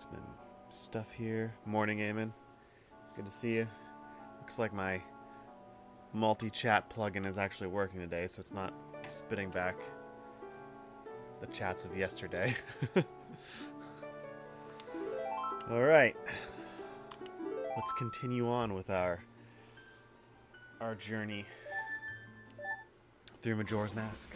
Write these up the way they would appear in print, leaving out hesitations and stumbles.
Some stuff here. Morning, Eamon. Good to see you. Looks like my multi-chat plugin is actually working today, so it's not spitting back the chats of yesterday. Alright. Let's continue on with our journey through Majora's Mask.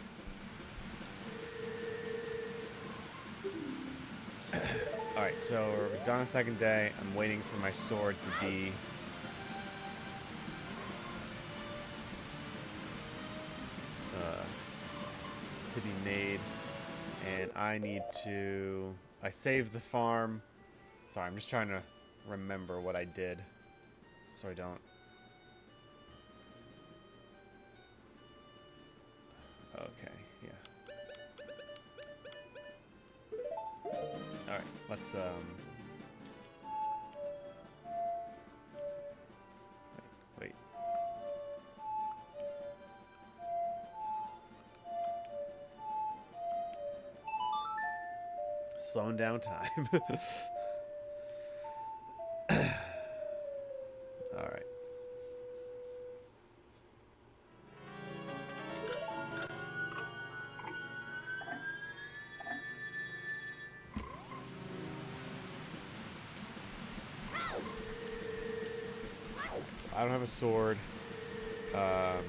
Alright, so we're done a second day. I'm waiting for my sword to be made, and I need to... I saved the farm. Sorry, I'm just trying to remember what I did so I don't... Okay, yeah. Alright, let's, Wait. Slowing down time. Alright. So I don't have a sword. I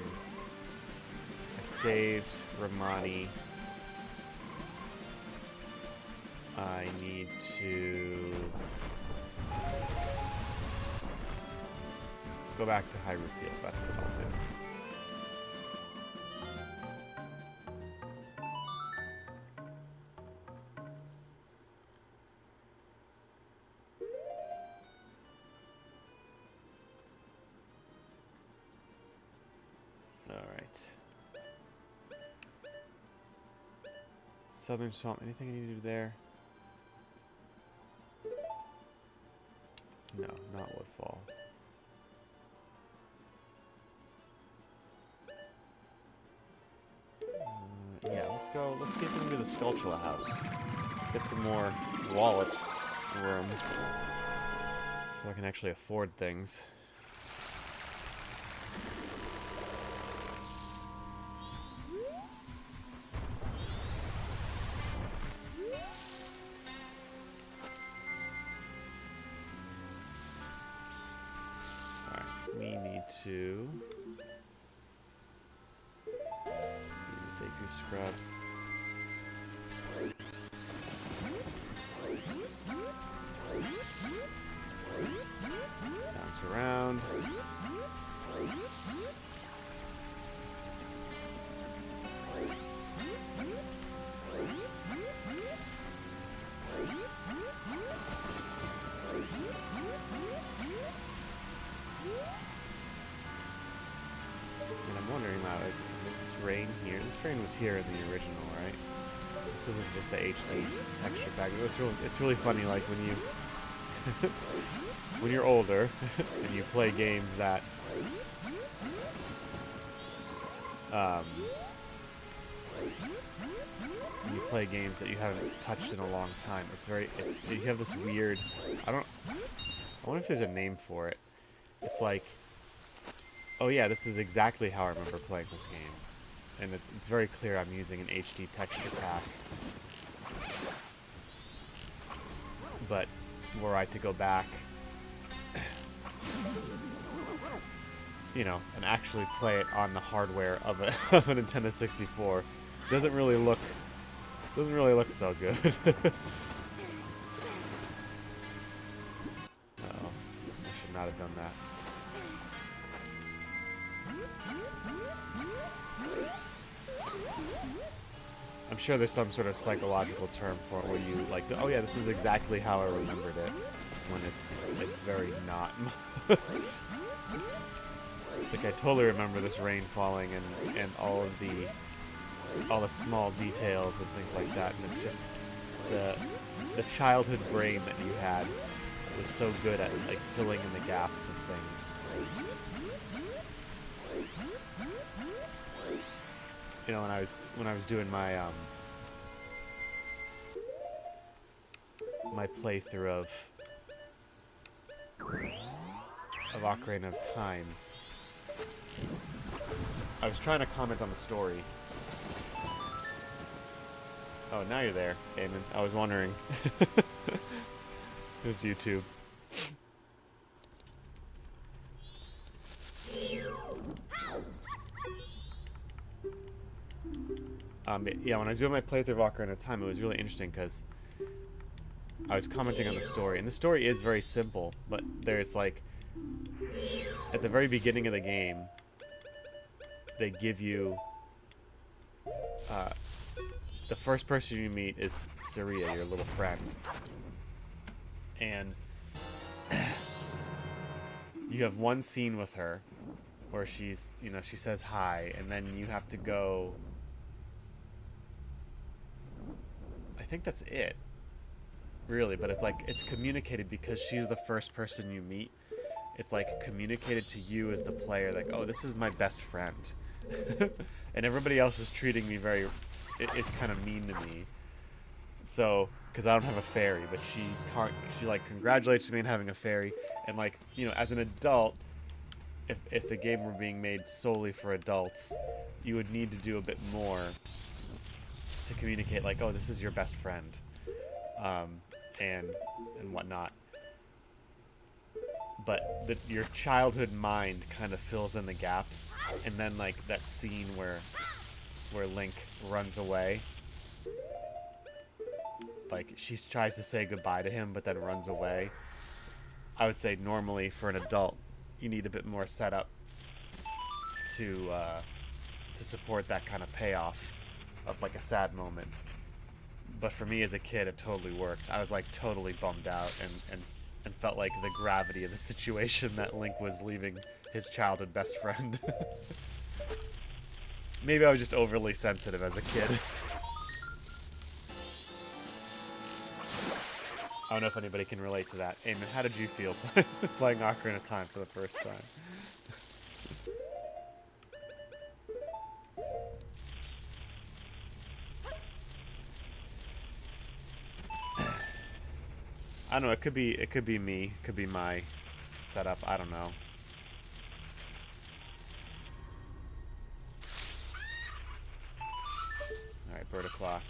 saved Romani. I need to go back to Hyrule Field. That's what I'll do. Alright. Southern Swamp. Anything I need to do there? No, not Woodfall. Yeah, let's go. Let's see if we can do the Sculpture House. Get some more wallet room so I can actually afford things. We need to Deku Scrub. Bounce around. And I'm wondering now, like, is this rain here? This rain was here in the original, right? This isn't just the HD texture pack. It's really funny, like, when you... when you're older, and you play games that... you play games that you haven't touched in a long time. You have this weird... I wonder if there's a name for it. It's like... Oh yeah, this is exactly how I remember playing this game. And it's very clear I'm using an HD texture pack. But were I to go back, you know, and actually play it on the hardware of a Nintendo 64, doesn't really look so good. Uh-oh. I should not have done that. I'm sure there's some sort of psychological term for it where you like, oh yeah, this is exactly how I remembered it, when it's very not. Like I totally remember this rain falling and all the small details and things like that, and it's just the childhood brain that you had was so good at like filling in the gaps of things. You know, when I was doing my my playthrough of Ocarina of Time, I was trying to comment on the story. Oh, now you're there, Eamon. I was wondering. It was YouTube. Yeah, when I was doing my playthrough of Ocarina of Time, it was really interesting because I was commenting on the story, and the story is very simple, but there's like, at the very beginning of the game, they give you, the first person you meet is Saria, your little friend, and you have one scene with her where she's, you know, she says hi, and then you have to go, I think that's it, really, but it's like, it's communicated because she's the first person you meet. It's like communicated to you as the player, like, oh, this is my best friend. And everybody else is treating me very, it's kind of mean to me. So, because I don't have a fairy, but she like congratulates me on having a fairy. And like, you know, as an adult, if the game were being made solely for adults, you would need to do a bit more to communicate, like, oh, this is your best friend, and whatnot. But your childhood mind kind of fills in the gaps, and then like that scene where Link runs away, like she tries to say goodbye to him, but then runs away. I would say normally for an adult, you need a bit more setup to support that kind of payoff of like a sad moment. But for me as a kid, it totally worked. I was like totally bummed out and felt like the gravity of the situation that Link was leaving his childhood best friend. Maybe I was just overly sensitive as a kid. I don't know if anybody can relate to that. Eamon, how did you feel playing Ocarina of Time for the first time? I don't know, it could be me. It could be my setup. I don't know. Alright, bird o'clock.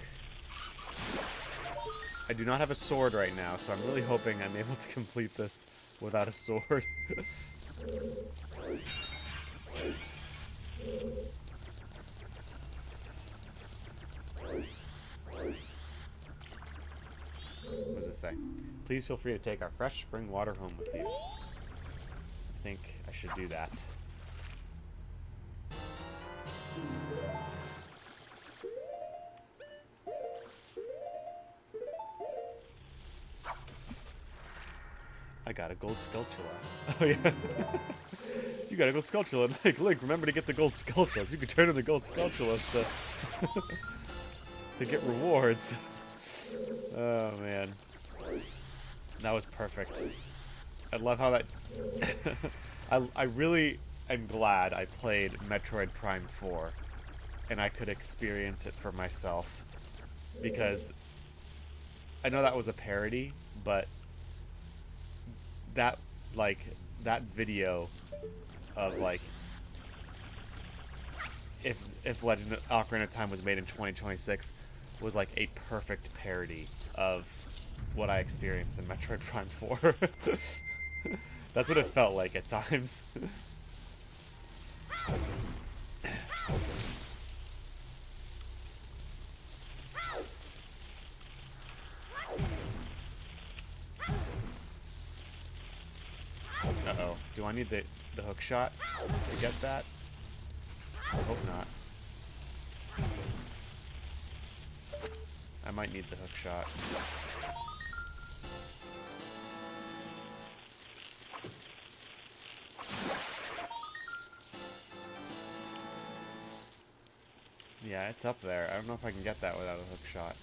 I do not have a sword right now, so I'm really hoping I'm able to complete this without a sword. What does it say? Please feel free to take our fresh spring water home with you. I think I should do that. I got a gold Skulltula. Oh yeah. You got a gold Skulltula. Link, remember to get the gold Skulltulas. You can turn in the gold Skulltulas to to get rewards. Oh man. That was perfect. I love how that I really am glad I played Metroid Prime 4 and I could experience it for myself, because I know that was a parody, but that video of like if Legend of Ocarina of Time was made in 2026 was like a perfect parody of what I experienced in Metroid Prime 4. That's what it felt like at times. Uh-oh. Do I need the hook shot to get that? I hope not. I might need the hook shot. Yeah, it's up there. I don't know if I can get that without a hook shot.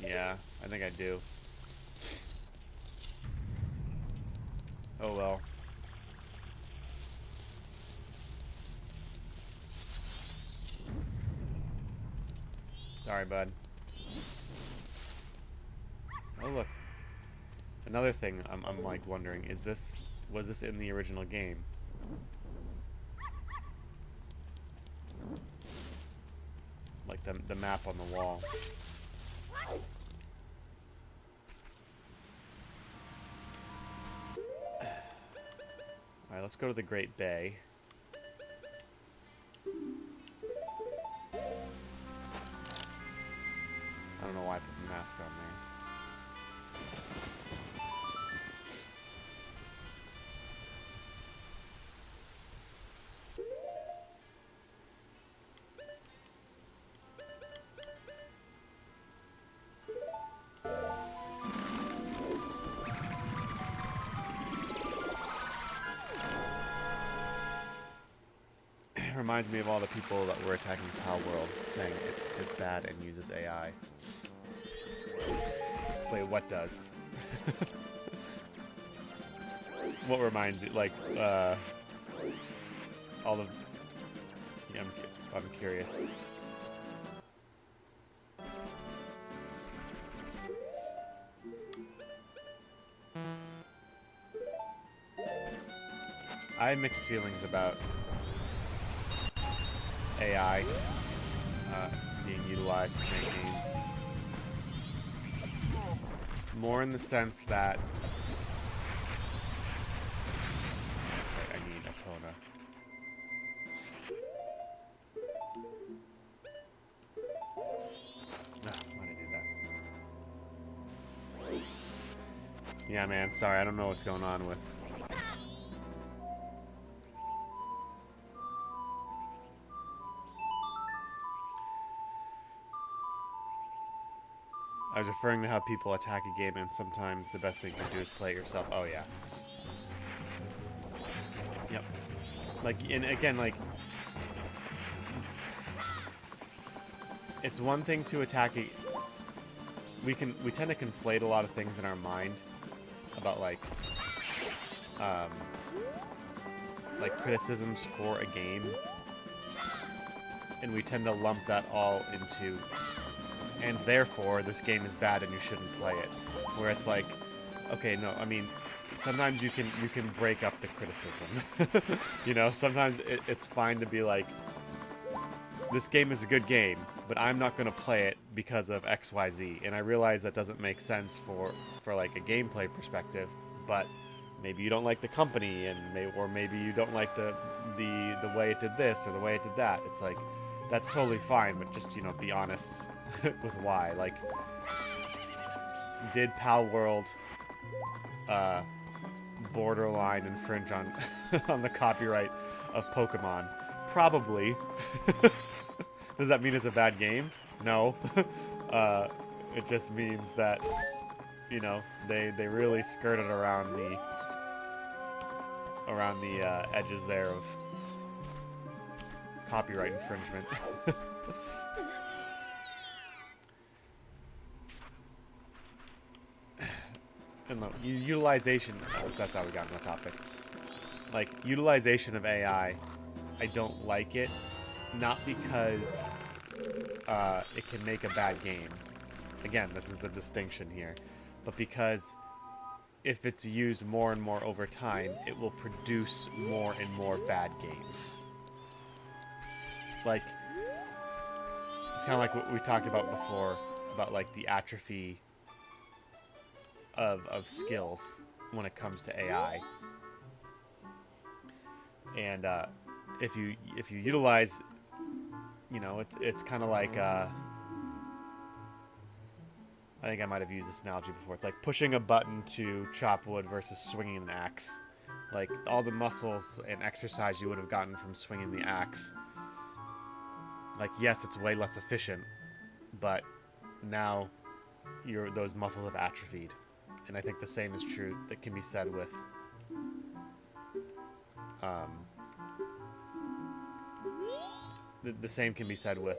Yeah, I think I do. Oh well. Sorry, bud. Oh, look. Another thing I'm like wondering, was this in the original game? Like the map on the wall. Alright, let's go to the Great Bay. I don't know why I put the mask on there. Reminds me of all the people that were attacking Pal World, saying it's bad and uses AI. Wait, what does? What reminds you? Like, all of... Yeah, I'm curious. I have mixed feelings about AI being utilized to make games. More in the sense that... Sorry, I need Epona. Why did I do that? Yeah, man, sorry, I don't know what's going on with... I was referring to how people attack a game, and sometimes the best thing to do is play it yourself. Oh, yeah. Yep. Like, and again, like... It's one thing to attack a... We tend to conflate a lot of things in our mind about, like criticisms for a game. And we tend to lump that all into... And therefore, this game is bad and you shouldn't play it. Where it's like, okay, no, I mean, sometimes you can break up the criticism. You know, sometimes it's fine to be like, this game is a good game, but I'm not going to play it because of XYZ. And I realize that doesn't make sense for like a gameplay perspective, but maybe you don't like the company, and maybe you don't like the way it did this or the way it did that. It's like, that's totally fine, but just, you know, be honest with why. Like, did Pal World borderline infringe on on the copyright of Pokemon? Probably. Does that mean it's a bad game? No. It just means that, you know, they really skirted around the edges there of copyright infringement. And look, utilization, that's how we got on the topic. Like, utilization of AI, I don't like it, not because it can make a bad game. Again, this is the distinction here. But because if it's used more and more over time, it will produce more and more bad games. Like, it's kind of like what we talked about before, about like the atrophy of skills when it comes to AI. And if you utilize, you know, it's kind of like I think I might have used this analogy before. It's like pushing a button to chop wood versus swinging an axe. Like, all the muscles and exercise you would have gotten from swinging the axe. Like, yes, it's way less efficient, but now those muscles have atrophied. And I think the same is true, that can be said with the same can be said with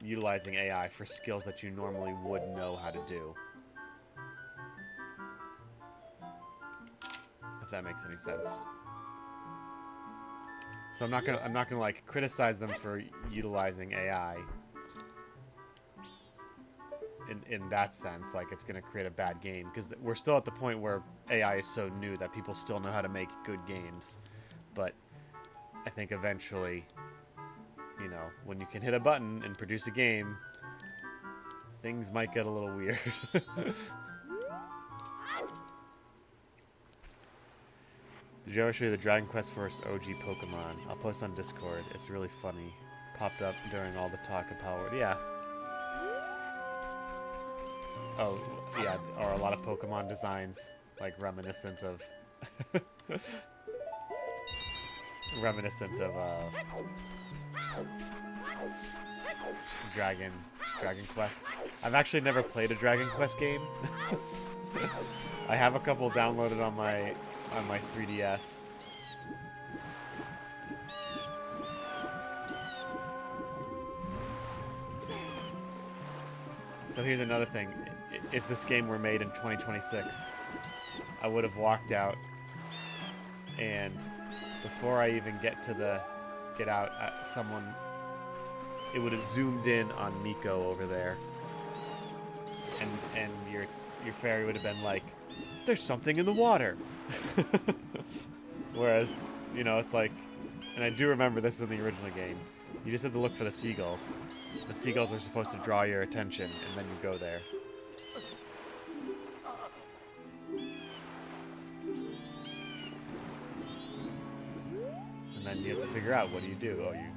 utilizing AI for skills that you normally would know how to do. If that makes any sense. So I'm not gonna like criticize them for utilizing AI, in that sense, like it's going to create a bad game, because we're still at the point where AI is so new that people still know how to make good games. But I think eventually, you know, when you can hit a button and produce a game, things might get a little weird. Did you ever show you the Dragon Quest First OG Pokemon? I'll post on Discord. It's really funny. Popped up during all the talk of Power. Yeah. Oh, yeah. Or a lot of Pokemon designs, like reminiscent of, reminiscent of Dragon Quest. I've actually never played a Dragon Quest game. I have a couple downloaded on my 3DS. So here's another thing. If this game were made in 2026, I would have walked out, and before I even get out, someone, it would have zoomed in on Miko over there, and your fairy would have been like, "There's something in the water." Whereas, you know, it's like, and I do remember this in the original game, you just have to look for the seagulls. The seagulls are supposed to draw your attention, and then you go there. And then you have to figure out, what do? Oh, you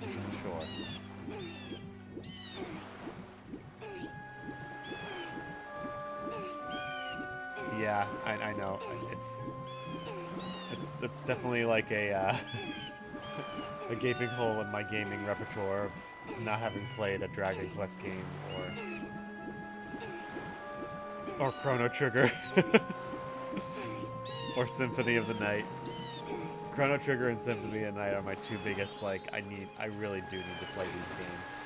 push on the shore. Yeah, I know. It's definitely like a a gaping hole in my gaming repertoire of not having played a Dragon Quest game or Chrono Trigger or Symphony of the Night. Chrono Trigger and Symphony of the Night are my two biggest, like, I really do need to play these games.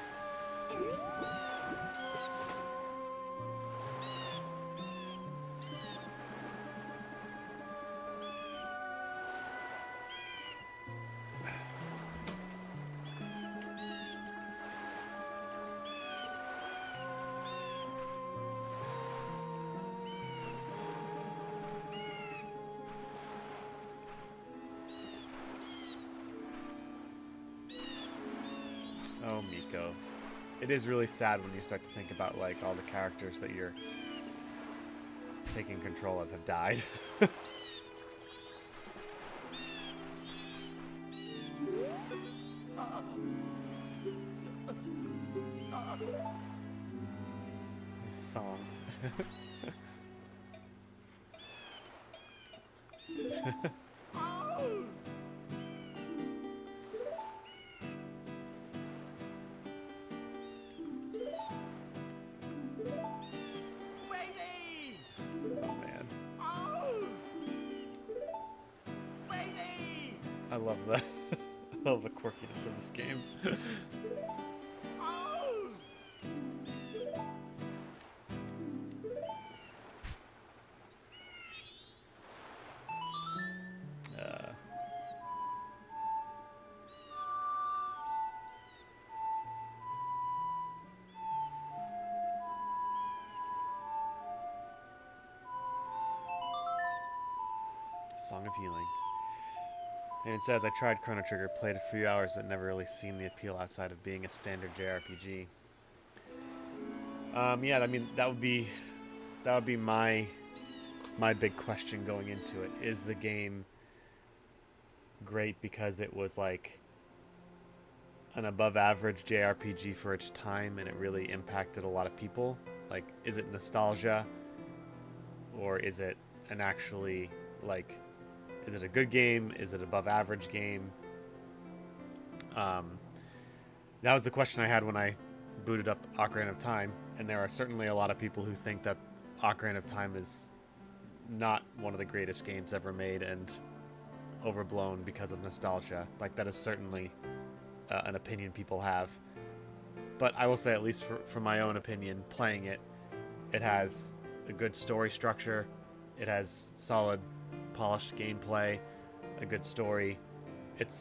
Oh, Miko. It is really sad when you start to think about, like, all the characters that you're taking control of have died. This song. I love the quirkiness of this game. Song of Healing. And it says, I tried Chrono Trigger, played a few hours, but never really seen the appeal outside of being a standard JRPG. Yeah, I mean, that would be my big question going into it. Is the game great because it was like an above average JRPG for its time and it really impacted a lot of people? Like, is it nostalgia, or is it an actually, like, is it a good game? Is it above average game? That was the question I had when I booted up Ocarina of Time, and there are certainly a lot of people who think that Ocarina of Time is not one of the greatest games ever made and overblown because of nostalgia. Like, that is certainly an opinion people have. But I will say, at least for my own opinion, playing it, it has a good story structure. It has solid, polished gameplay, a good story. It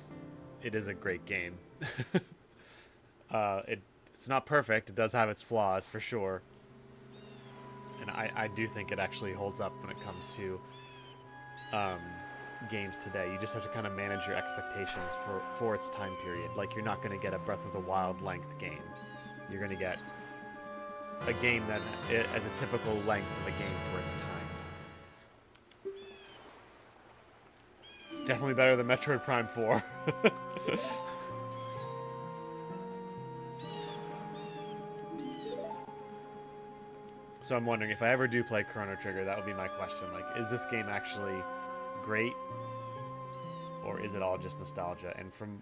is a great game. It's not perfect. It does have its flaws, for sure. I do think it actually holds up when it comes to games today. You just have to kind of manage your expectations for its time period. Like, you're not going to get a Breath of the Wild length game. You're going to get a game that as a typical length of a game for its time. It's definitely better than Metroid Prime 4. So I'm wondering, if I ever do play Chrono Trigger, that would be my question. Like, is this game actually great, or is it all just nostalgia? And from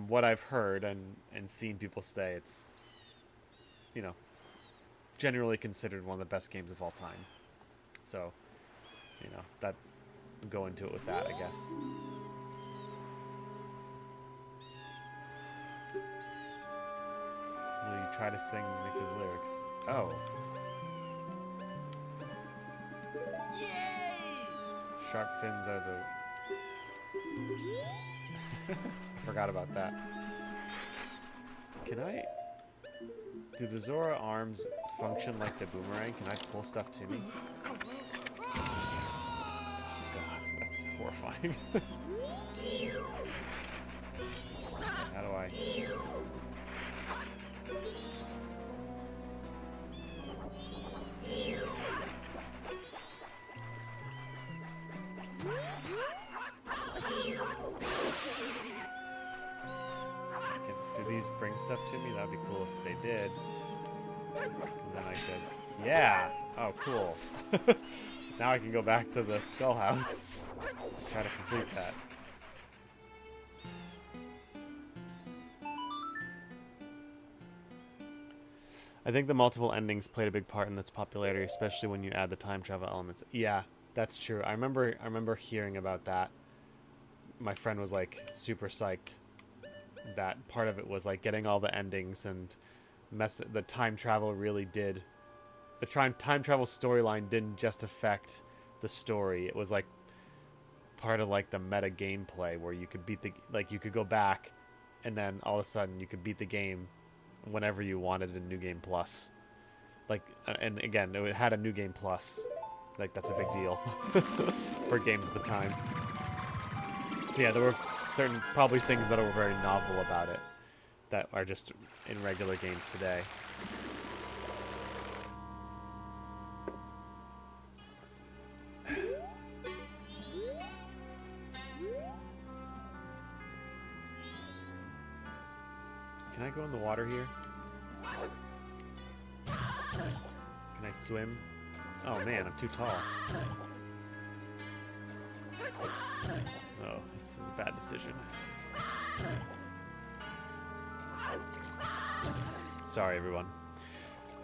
what I've heard and seen people say, it's, you know, generally considered one of the best games of all time. So, you know, that go into it with that, I guess. Will you try to sing Miku's lyrics? Oh. Sharp fins are the... I forgot about that. Can I... Do the Zora arms function like the boomerang? Can I pull stuff to me? God, that's horrifying. How do I... Do these bring stuff to me? That'd be cool if they did. 'Cause then I could... Yeah! Oh, cool. Now I can go back to the Skull House. Try to complete that. I think the multiple endings played a big part in its popularity, especially when you add the time travel elements. Yeah, that's true. I remember hearing about that. My friend was like super psyched that part of it was like getting all the endings, and the time travel really did. The time travel storyline didn't just affect the story. It was like part of like the meta gameplay where you could beat the, like, you could go back and then all of a sudden you could beat the game whenever you wanted in New Game Plus. Like, and again, it had a New Game Plus. Like, that's a big deal for games at the time. So yeah, there were certain probably things that were very novel about it that are just in regular games today. Can I go in the water here? Can I swim? Oh man, I'm too tall. Oh, this is a bad decision. Sorry, everyone.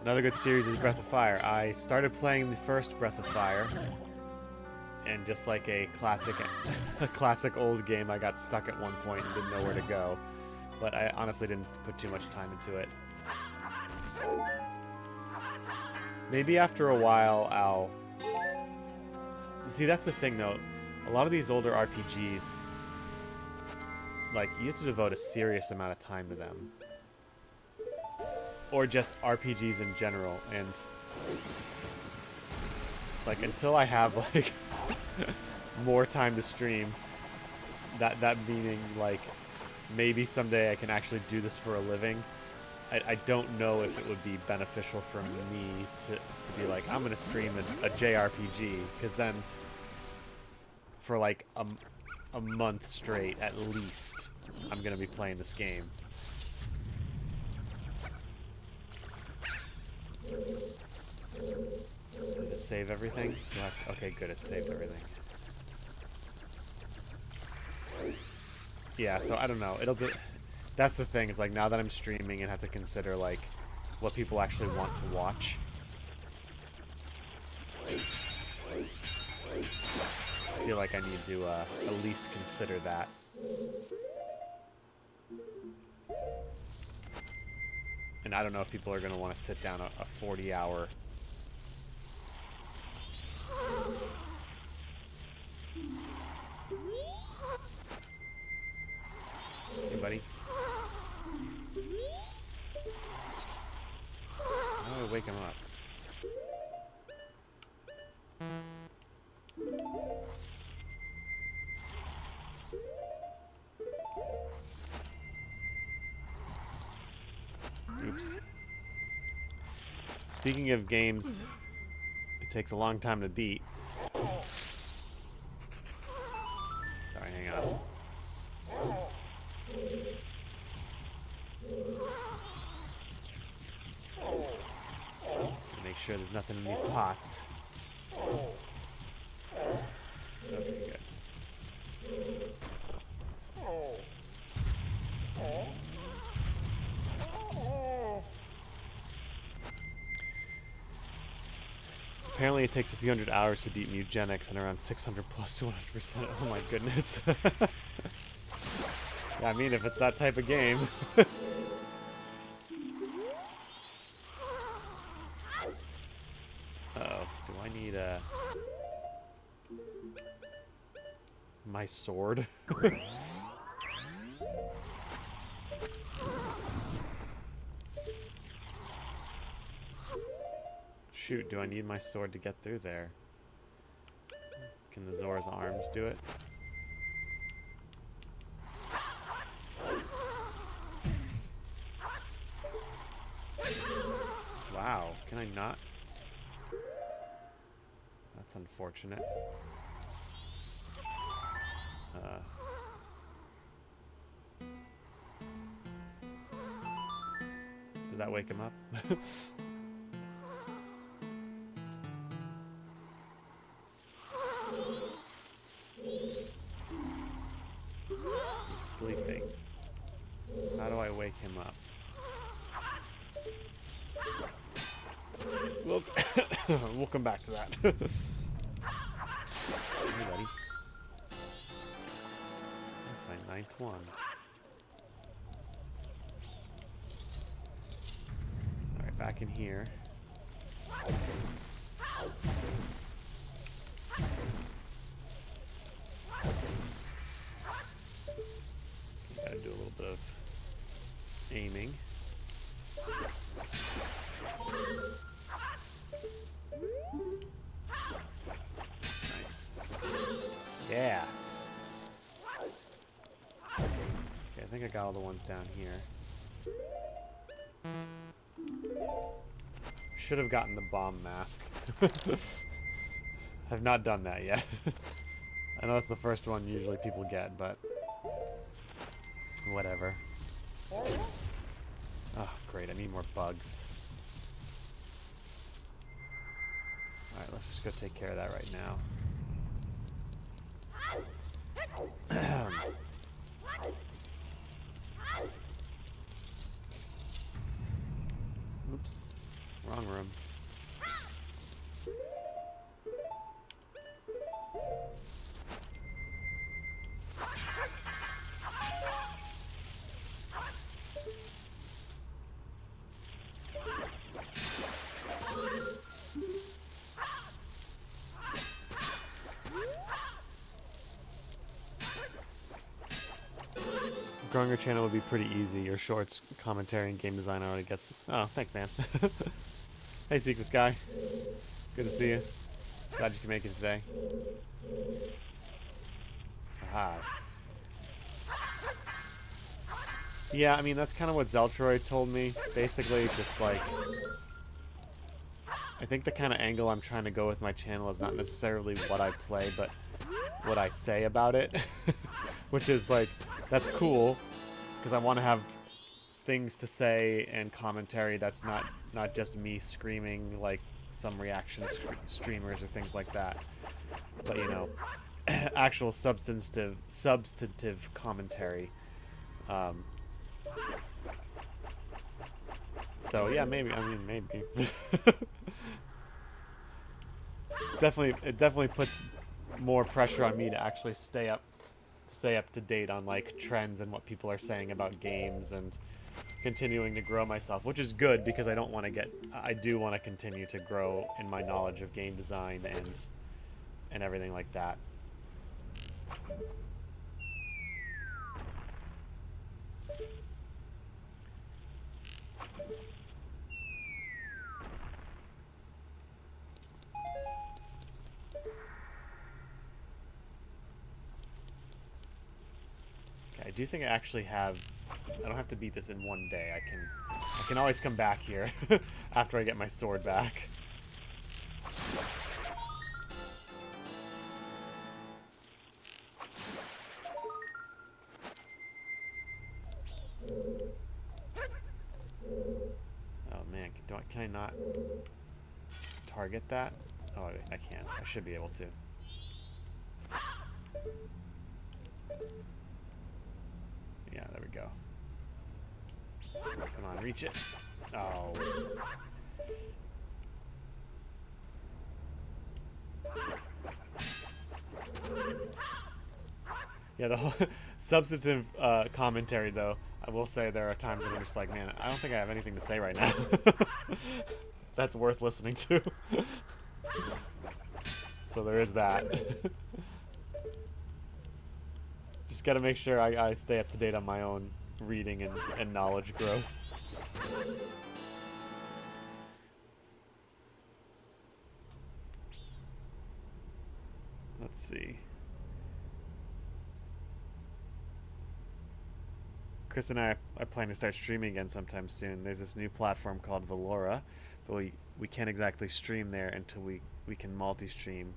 Another good series is Breath of Fire. I started playing the first Breath of Fire, and just like a classic old game, I got stuck at one point and didn't know where to go. But I honestly didn't put too much time into it. Maybe after a while I'll... See, that's the thing though. A lot of these older RPGs, like, you have to devote a serious amount of time to them. Or just RPGs in general, and... like, until I have, like, more time to stream, that meaning, like, maybe someday I can actually do this for a living, I don't know if it would be beneficial for me to be like, I'm going to stream a JRPG, because then for like a month straight at least I'm going to be playing this game. Did it save everything? Okay, good, it saved everything. Yeah, so I don't know. That's the thing. It's like, now that I'm streaming and have to consider like what people actually want to watch. I feel like I need to at least consider that. And I don't know if people are going to want to sit down a 40-hour... Anybody? How do I wake him up? Speaking of games, it takes a long time to beat. Sorry, hang on. Make sure there's nothing in these pots. Okay, good. Apparently it takes a few hundred hours to beat Mugenics and around 600 plus 200%. Oh my goodness. Yeah, I mean, if it's that type of game. Uh-oh. Do I need my sword? Shoot, do I need my sword to get through there? Can the Zora's arms do it? Wow, can I not? That's unfortunate. Did that wake him up? He's sleeping. How do I wake him up? We'll come back to that. Hey, buddy. That's my 9th one. Alright, back in here. Gotta do a little bit of aiming. Nice. Yeah. Okay, I think I got all the ones down here. Should have gotten the bomb mask. Have not done that yet. I know it's the first one usually people get, but whatever. Oh, great, I need more bugs. Alright, let's just go take care of that right now. Oops, wrong room. Growing your channel would be pretty easy. Your shorts, commentary, and game design already gets... Oh, thanks, man. Hey, Seek the Sky. Good to see you. Glad you can make it today. Aha. Yeah, I mean, that's kind of what Zeltroid told me. Basically, just like... I think the kind of angle I'm trying to go with my channel is not necessarily what I play, but what I say about it. Which is like... That's cool, because I want to have things to say and commentary that's not just me screaming like some reaction streamers or things like that. But, you know, actual substantive commentary. So, yeah, maybe. I mean, maybe. It definitely puts more pressure on me to actually stay up to date on like trends and what people are saying about games and continuing to grow myself, which is good because I do want to continue to grow in my knowledge of game design and everything like that. I do think I actually have... I don't have to beat this in one day. I can can always come back here after I get my sword back. Oh man, can I not target that? Oh, I can. I should be able to. Yeah, there we go. Come on, reach it. Oh. Yeah, the whole substantive commentary, though, I will say there are times when I'm just like, man, I don't think I have anything to say right now. That's worth listening to. So there is that. Just gotta make sure I stay up to date on my own reading and knowledge growth. Let's see. Chris and I plan to start streaming again sometime soon. There's this new platform called Valora, but we can't exactly stream there until we can multi-stream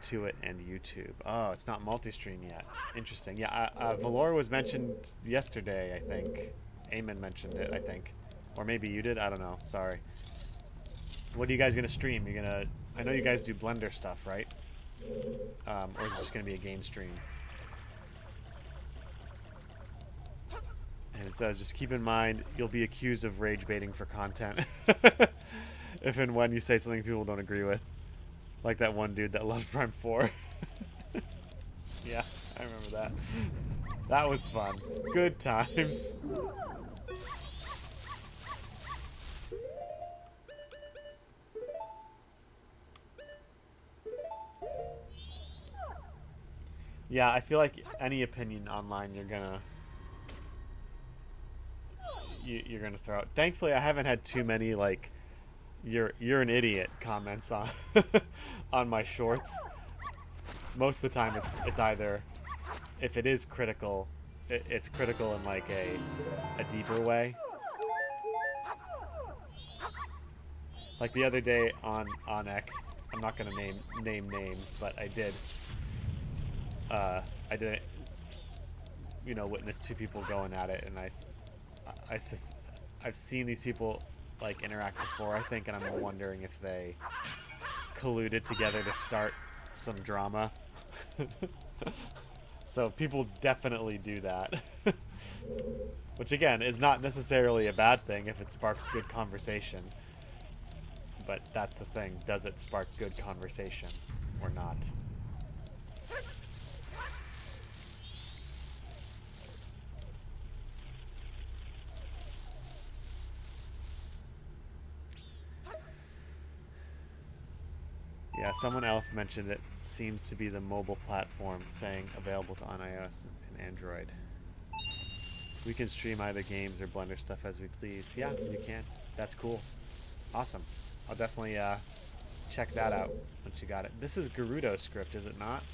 to it and YouTube. Oh, it's not multi-stream yet. Interesting. Yeah, Valora was mentioned yesterday, I think. Eamon mentioned it, I think. Or maybe you did? I don't know. Sorry. What are you guys going to stream? You're going to... I know you guys do Blender stuff, right? Or is it just going to be a game stream? And it says, just keep in mind, you'll be accused of rage baiting for content. If and when you say something people don't agree with. Like that one dude that loved Prime 4. Yeah, I remember that. That was fun. Good times. Yeah, I feel like any opinion online you're gonna throw out. Thankfully, I haven't had too many like you're an idiot comments on on my shorts. Most of the time it's either, if it is critical, it's critical in like a deeper way. Like the other day on X, I'm not gonna name names, but I did witness two people going at it, and I've seen these people like interact before, I think, and I'm wondering if they colluded together to start some drama. So people definitely do that. Which again is not necessarily a bad thing if it sparks good conversation. But that's the thing, does it spark good conversation or not? Yeah, someone else mentioned it seems to be the mobile platform, saying available to on iOS and Android. We can stream either games or Blender stuff as we please. Yeah, you can. That's cool. Awesome. I'll definitely check that out once you got it. This is Gerudo script, is it not?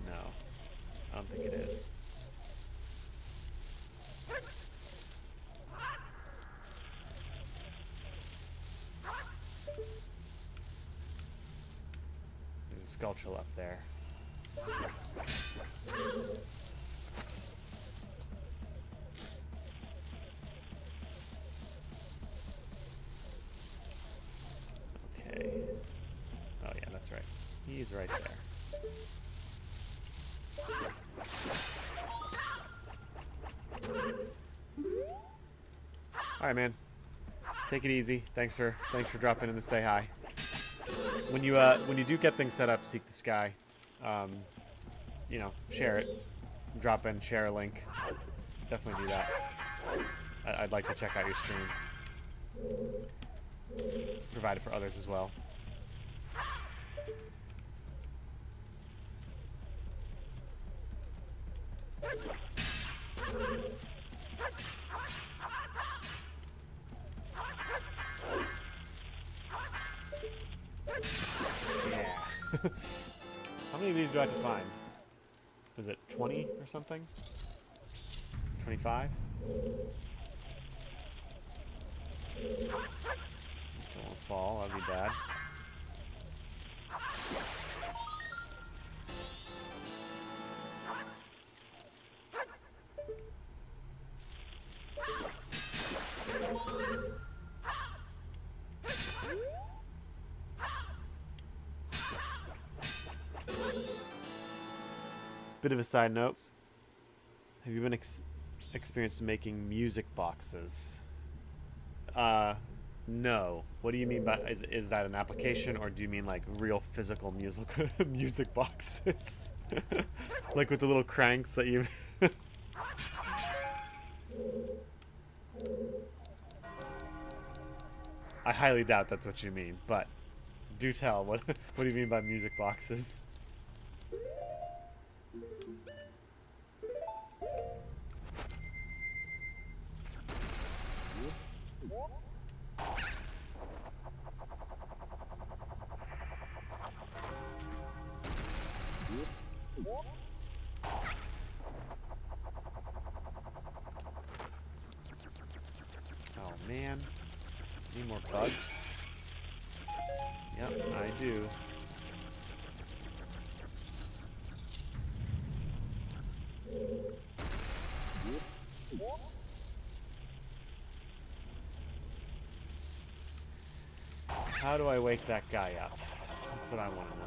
No. I don't think it is. Sculpture up there. Okay. Oh yeah, that's right. He's right there. All right, man. Take it easy. Thanks for dropping in to say hi. When you do get things set up, Seek the Sky, share it, drop in, share a link. Definitely do that. I'd like to check out your stream. Provide it for others as well. How many of these do I have to find? Is it 20 or something? 25? Don't want to fall, that'd be bad. Bit of a side note. Have you been experienced making music boxes? No. What do you mean by is that an application, or do you mean like real physical music boxes? Like with the little cranks that you I highly doubt that's what you mean, but do tell. What do you mean by music boxes? Oh man. Need more bugs? Yep, I do. How do I wake that guy up? That's what I want to know.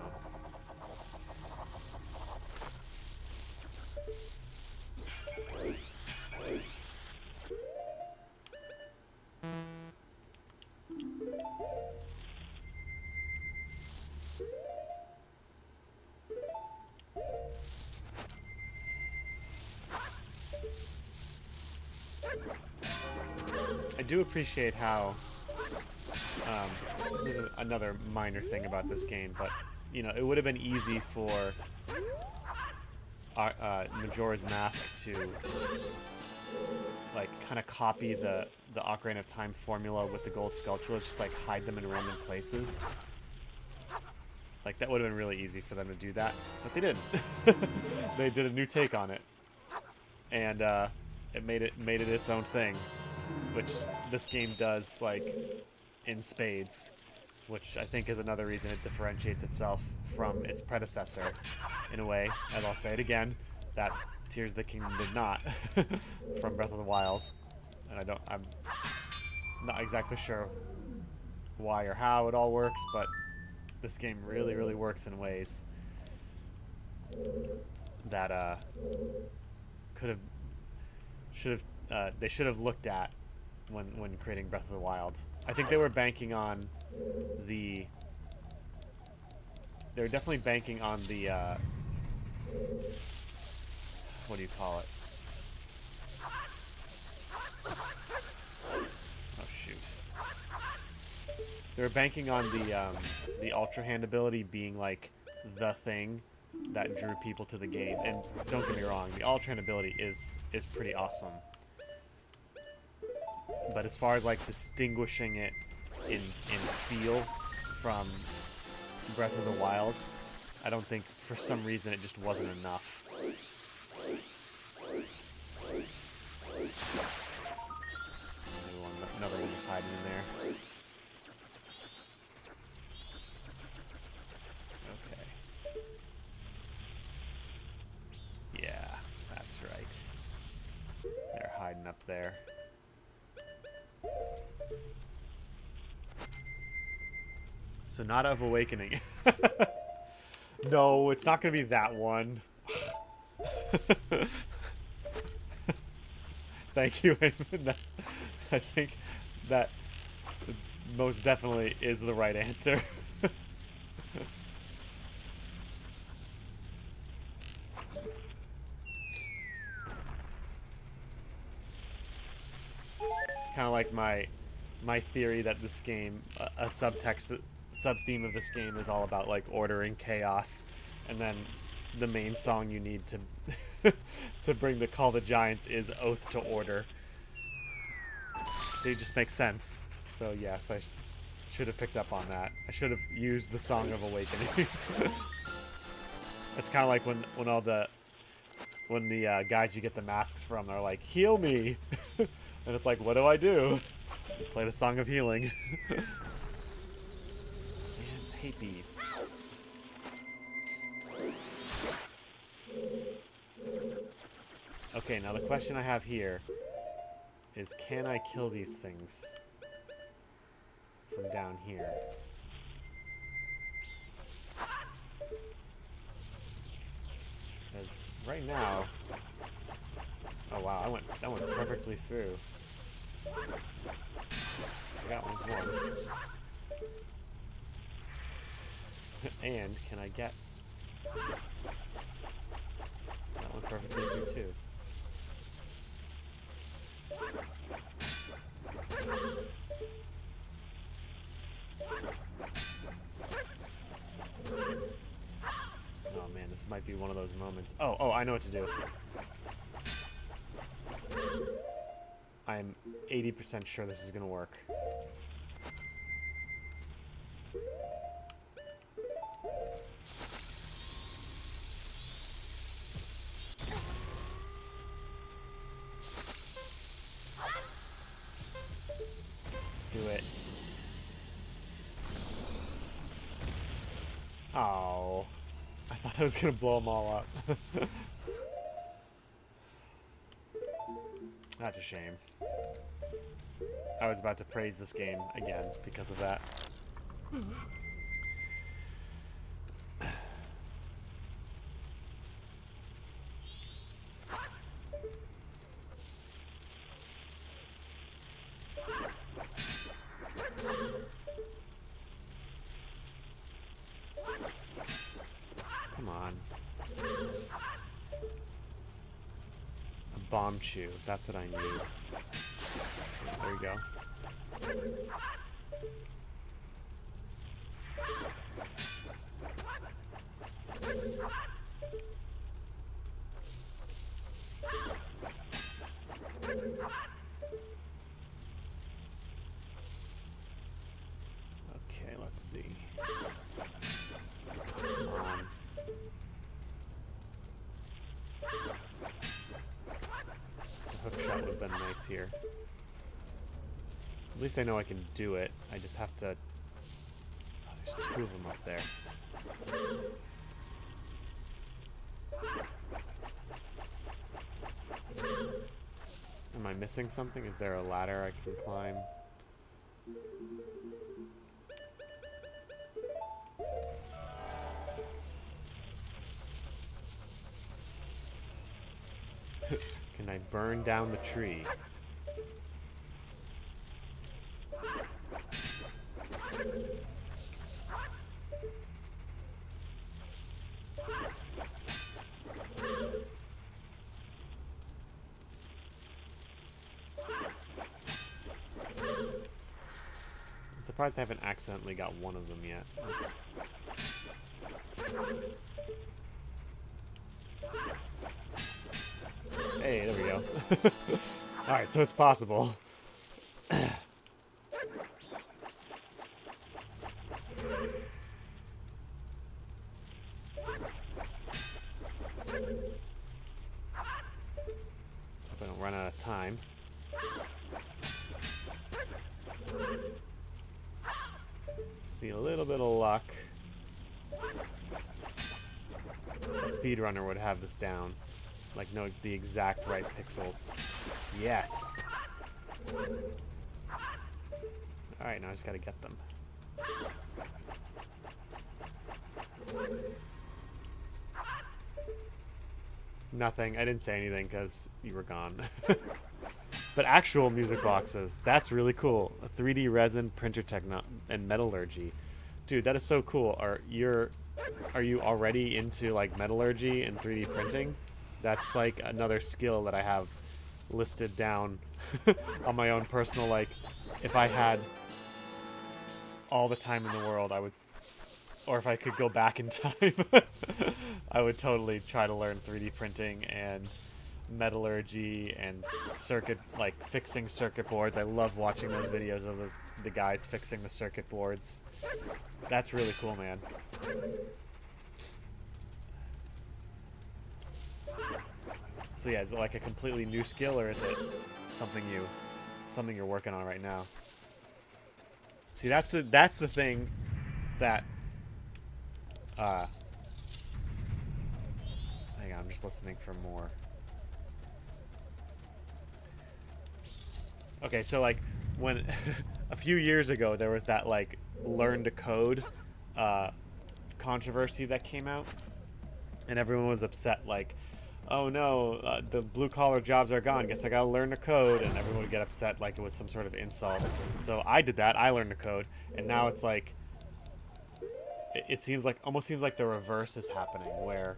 I do appreciate how this is another minor thing about this game, but you know, it would have been easy for Majora's Mask to like kind of copy the Ocarina of Time formula with the gold sculptures, just like hide them in random places. Like that would have been really easy for them to do that, but they didn't. They did a new take on it, and it made it its own thing, which this game does like in spades, which I think is another reason it differentiates itself from its predecessor in a way, as I'll say it again, that Tears of the Kingdom did not from Breath of the Wild. And I'm not exactly sure why or how it all works, but this game really, really works in ways that they should have looked at when creating Breath of the Wild. I think they were banking on the... They were definitely banking on the... what do you call it? Oh shoot! They were banking on the Ultra Hand ability being like the thing that drew people to the game. And don't get me wrong, the Ultra Hand ability is pretty awesome. But as far as like distinguishing it in feel from Breath of the Wild, I don't think for some reason it just wasn't enough. Another one just hiding in there. Okay. Yeah, that's right. They're hiding up there. Sonata of Awakening. No, it's not going to be that one. Thank you, Eamon. I think that most definitely is the right answer. It's kind of like my theory that this game, a sub-theme of this game is all about like order and chaos, and then the main song you need to to bring the Call the Giants is Oath to Order. So it just makes sense. So yes, I should have picked up on that. I should have used the Song of Awakening. It's kind of like when all the when the guys you get the masks from are like, heal me, and it's like, what do I do? Play the Song of Healing. And hate bees. Okay, now the question I have here is, can I kill these things from down here? Because right now... Oh wow, that went perfectly through. That one's one. And can I get... That one perfectly through too. Oh man, this might be one of those moments. Oh, I know what to do. I'm 80% sure this is gonna work. Do it. Oh, I thought I was gonna blow them all up. That's a shame. I was about to praise this game again because of that. Come on. A bomb chew. That's what I need. There we go. Okay, let's see. Come on. The hook shot would have been nice here. At least I know I can do it. I just have to... Oh, there's two of them up there. Am I missing something? Is there a ladder I can climb? Can I burn down the tree? I'm surprised I haven't accidentally got one of them yet. Hey, there we go. Alright, so it's possible. Hope I don't run out of time. Just need a little bit of luck. A speedrunner would have this down. Like, know the exact right pixels. Yes! Alright, now I just gotta get them. Nothing. I didn't say anything because you were gone. But actual music boxes. That's really cool. A 3D resin printer techno and metallurgy. Dude, that is so cool. Are you already into like metallurgy and 3D printing? That's like another skill that I have listed down on my own personal, like, if I had all the time in the world, I would, or if I could go back in time, I would totally try to learn 3D printing and metallurgy and fixing circuit boards. I love watching those videos of the guys fixing the circuit boards. That's really cool, man. So yeah, is it like a completely new skill, or is it something you're working on right now? See, that's the thing that hang on, I'm just listening for more. Okay, so like when a few years ago there was that like learn to code uh, controversy that came out, and everyone was upset like, oh no, the blue collar jobs are gone, guess I gotta learn to code, and everyone would get upset like it was some sort of insult. So I did that, I learned to code, and now it's like it seems like almost seems like the reverse is happening, where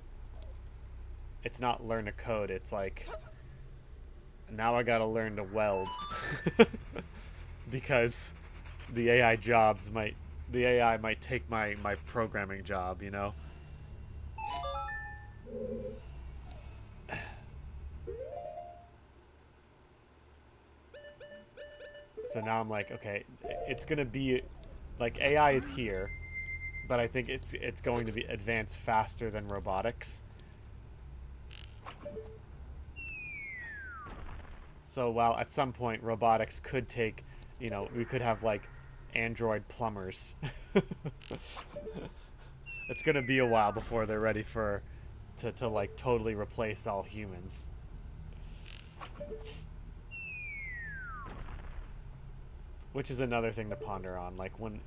it's not learn to code, it's like now I gotta learn to weld. Because the AI might take my programming job, you know? So now I'm like, okay, it's gonna be like AI is here, but I think it's going to be advanced faster than robotics. So while at some point robotics could take, you know, we could have like android plumbers. It's gonna be a while before they're ready for to like totally replace all humans. Which is another thing to ponder on. Like when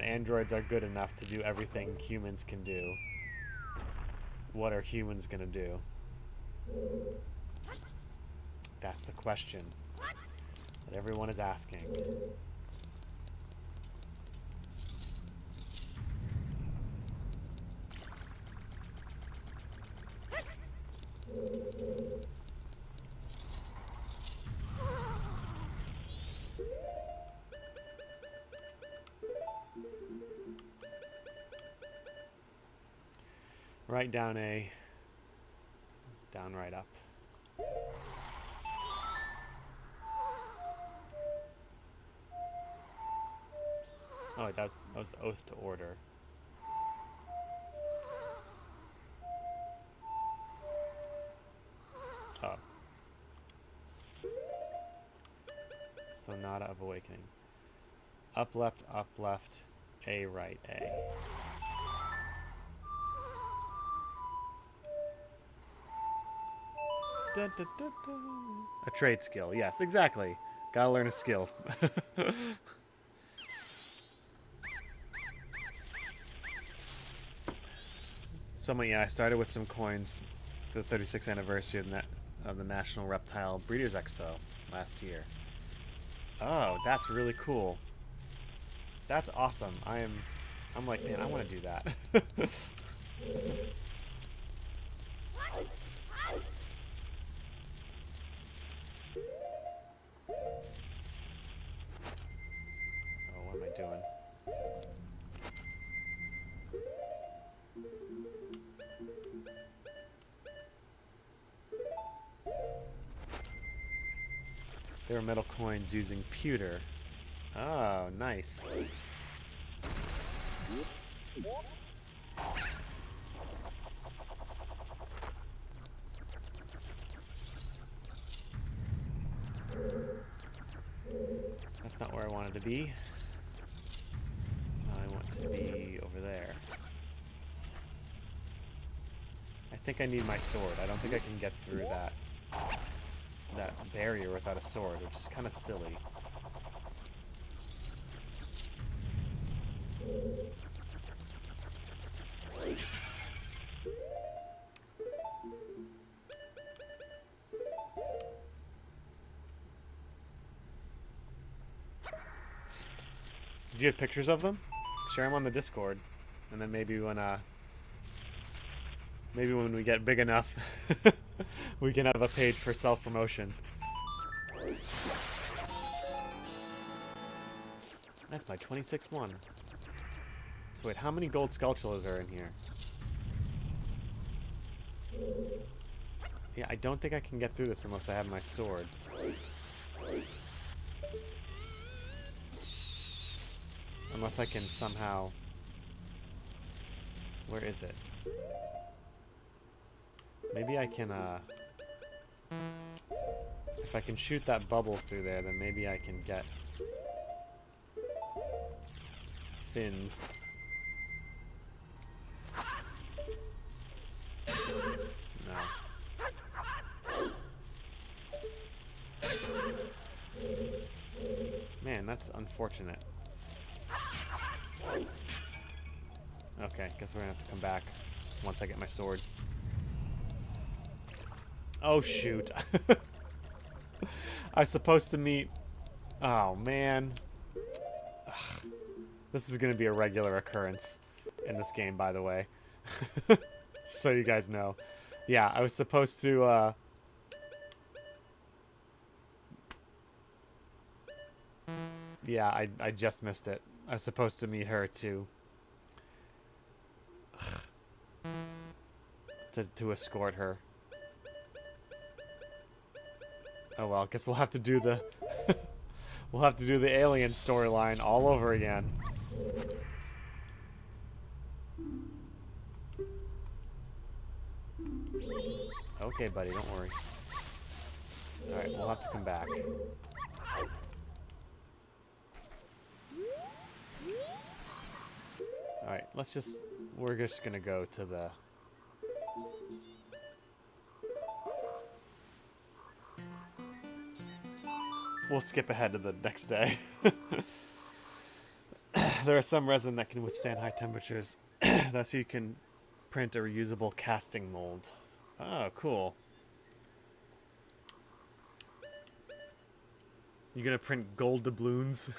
androids are good enough to do everything humans can do, what are humans gonna do? That's the question that everyone is asking. Right down A, down right up. Oh, wait, that was oath to order. Oh. Sonata of Awakening. Up, left, A, right, A. Da, da, da, da. A trade skill. Yes, exactly. Gotta learn a skill. Yeah, I started with some coins for the 36th anniversary of the National Reptile Breeders Expo last year. Oh, that's really cool. That's awesome. I'm like, man, I want to do that. Oh, what am I doing? There were metal coins using pewter. Oh, nice. That's not where I wanted to be. I want to be over there. I think I need my sword. I don't think I can get through that barrier without a sword, which is kind of silly. Do you have pictures of them? Share them on the Discord, and then maybe when we get big enough, we can have a page for self-promotion. That's my 26th one. So wait, how many gold Skulltulas are in here? Yeah, I don't think I can get through this unless I have my sword. Unless I can somehow... Where is it? Maybe I can, If I can shoot that bubble through there, then maybe I can get fins. No. Man, that's unfortunate. Okay, guess we're gonna have to come back once I get my sword. Oh, shoot. I was supposed to meet... Oh, man. Ugh. This is gonna be a regular occurrence in this game, by the way. So you guys know. Yeah, I was supposed to, Yeah, I just missed it. I was supposed to meet her, too. To escort her. Oh well, guess we'll have to do the... we'll have to do the alien storyline all over again. Okay, buddy, don't worry. Alright, we'll have to come back. Alright, let's just... We're just gonna go to the... We'll skip ahead to the next day. There are some resin that can withstand high temperatures. Thus you can print a reusable casting mold. Oh, cool. You gonna print gold doubloons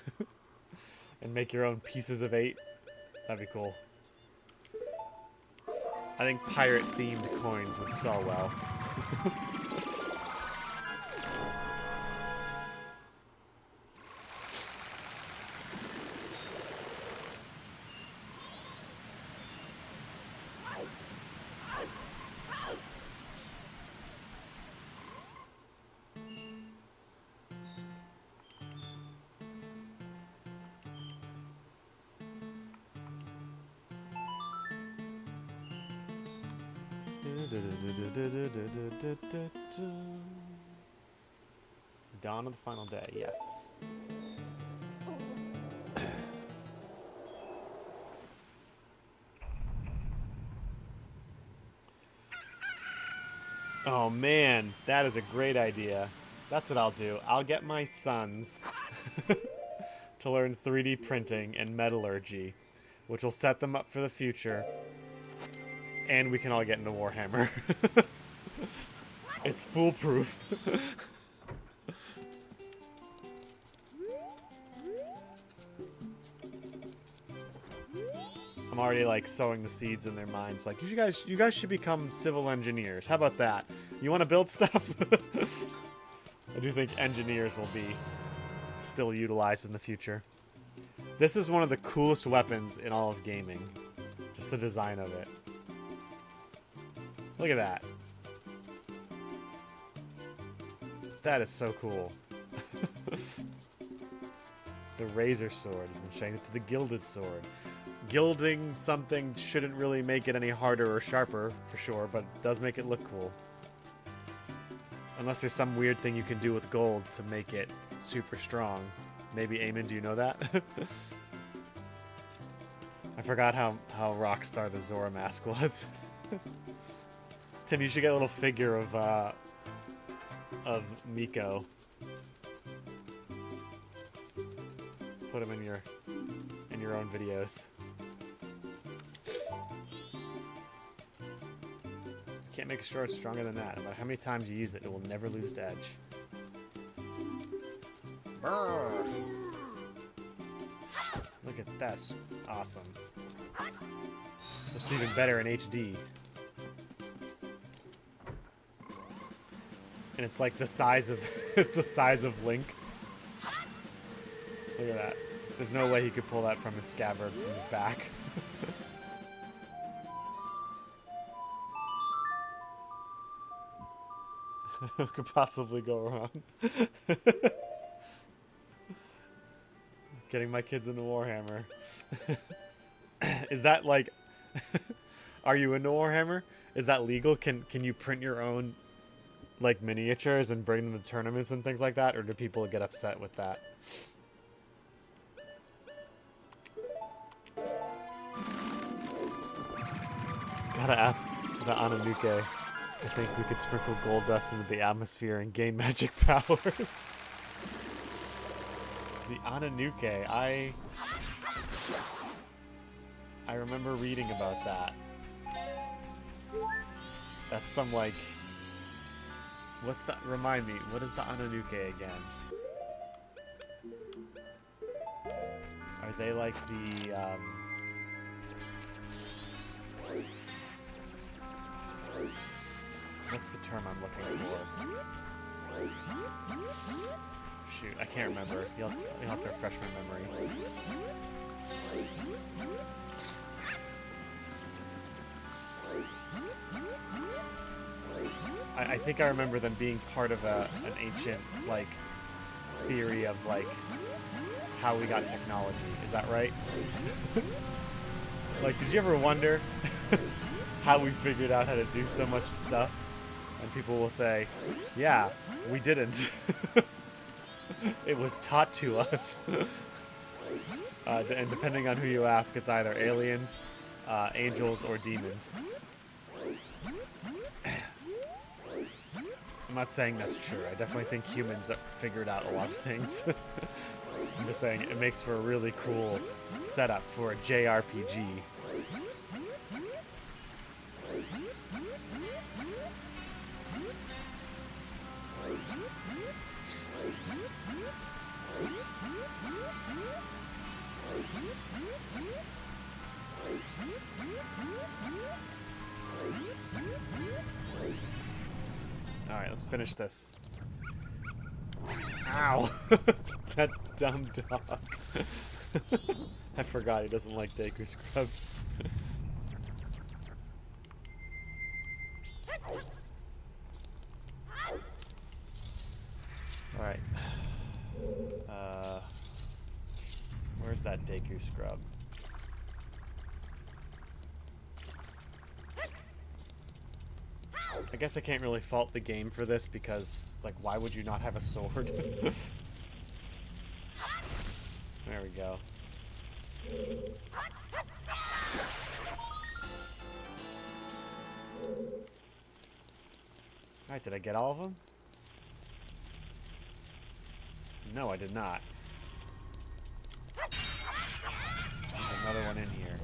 and make your own pieces of 8? That'd be cool. I think pirate-themed coins would sell well. Dawn of the final day, yes. Oh man, that is a great idea. That's what I'll do. I'll get my sons to learn 3D printing and metallurgy, which will set them up for the future. And we can all get into Warhammer. It's foolproof. I'm already like sowing the seeds in their minds. Like, you guys should become civil engineers. How about that? You want to build stuff? I do think engineers will be still utilized in the future. This is one of the coolest weapons in all of gaming. Just the design of it. Look at that. That is so cool. The razor sword has been changed to the gilded sword. Gilding something shouldn't really make it any harder or sharper, for sure, but it does make it look cool. Unless there's some weird thing you can do with gold to make it super strong. Maybe, Eamon, do you know that? I forgot how rockstar the Zora mask was. Tim, you should get a little figure of Miko. Put him in your own videos. Can't make a sword stronger than that. No matter how many times you use it, it will never lose its edge. Brrr. Look at that. Awesome. Looks even better in HD. And it's like the size of it's the size of Link. Look at that. There's no way he could pull that from his scabbard from his back. What could possibly go wrong? Getting my kids into Warhammer. Is that like... Are you into Warhammer? Is that legal? Can you print your own like miniatures and bring them to tournaments and things like that, or do people get upset with that? Gotta ask the Ananuke. I think we could sprinkle gold dust into the atmosphere and gain magic powers. The Ananuke, I remember reading about that. That's some, like... What's that? Remind me, what is the Ananuke again? Are they like the, what's the term I'm looking for? Shoot, I can't remember. You'll have to refresh my memory. I think I remember them being part of an ancient, like, theory of, like, how we got technology. Is that right? Like, did you ever wonder how we figured out how to do so much stuff? And people will say, yeah, we didn't. It was taught to us. And depending on who you ask, it's either aliens, angels, or demons. I'm not saying that's true. I definitely think humans figured out a lot of things. I'm just saying it makes for a really cool setup for a JRPG. Alright, let's finish this. Ow! That dumb dog. I forgot he doesn't like Deku Scrubs. Alright. Where's that Deku Scrub? I guess I can't really fault the game for this because, like, why would you not have a sword? There we go. Alright, did I get all of them? No, I did not. There's another one in here.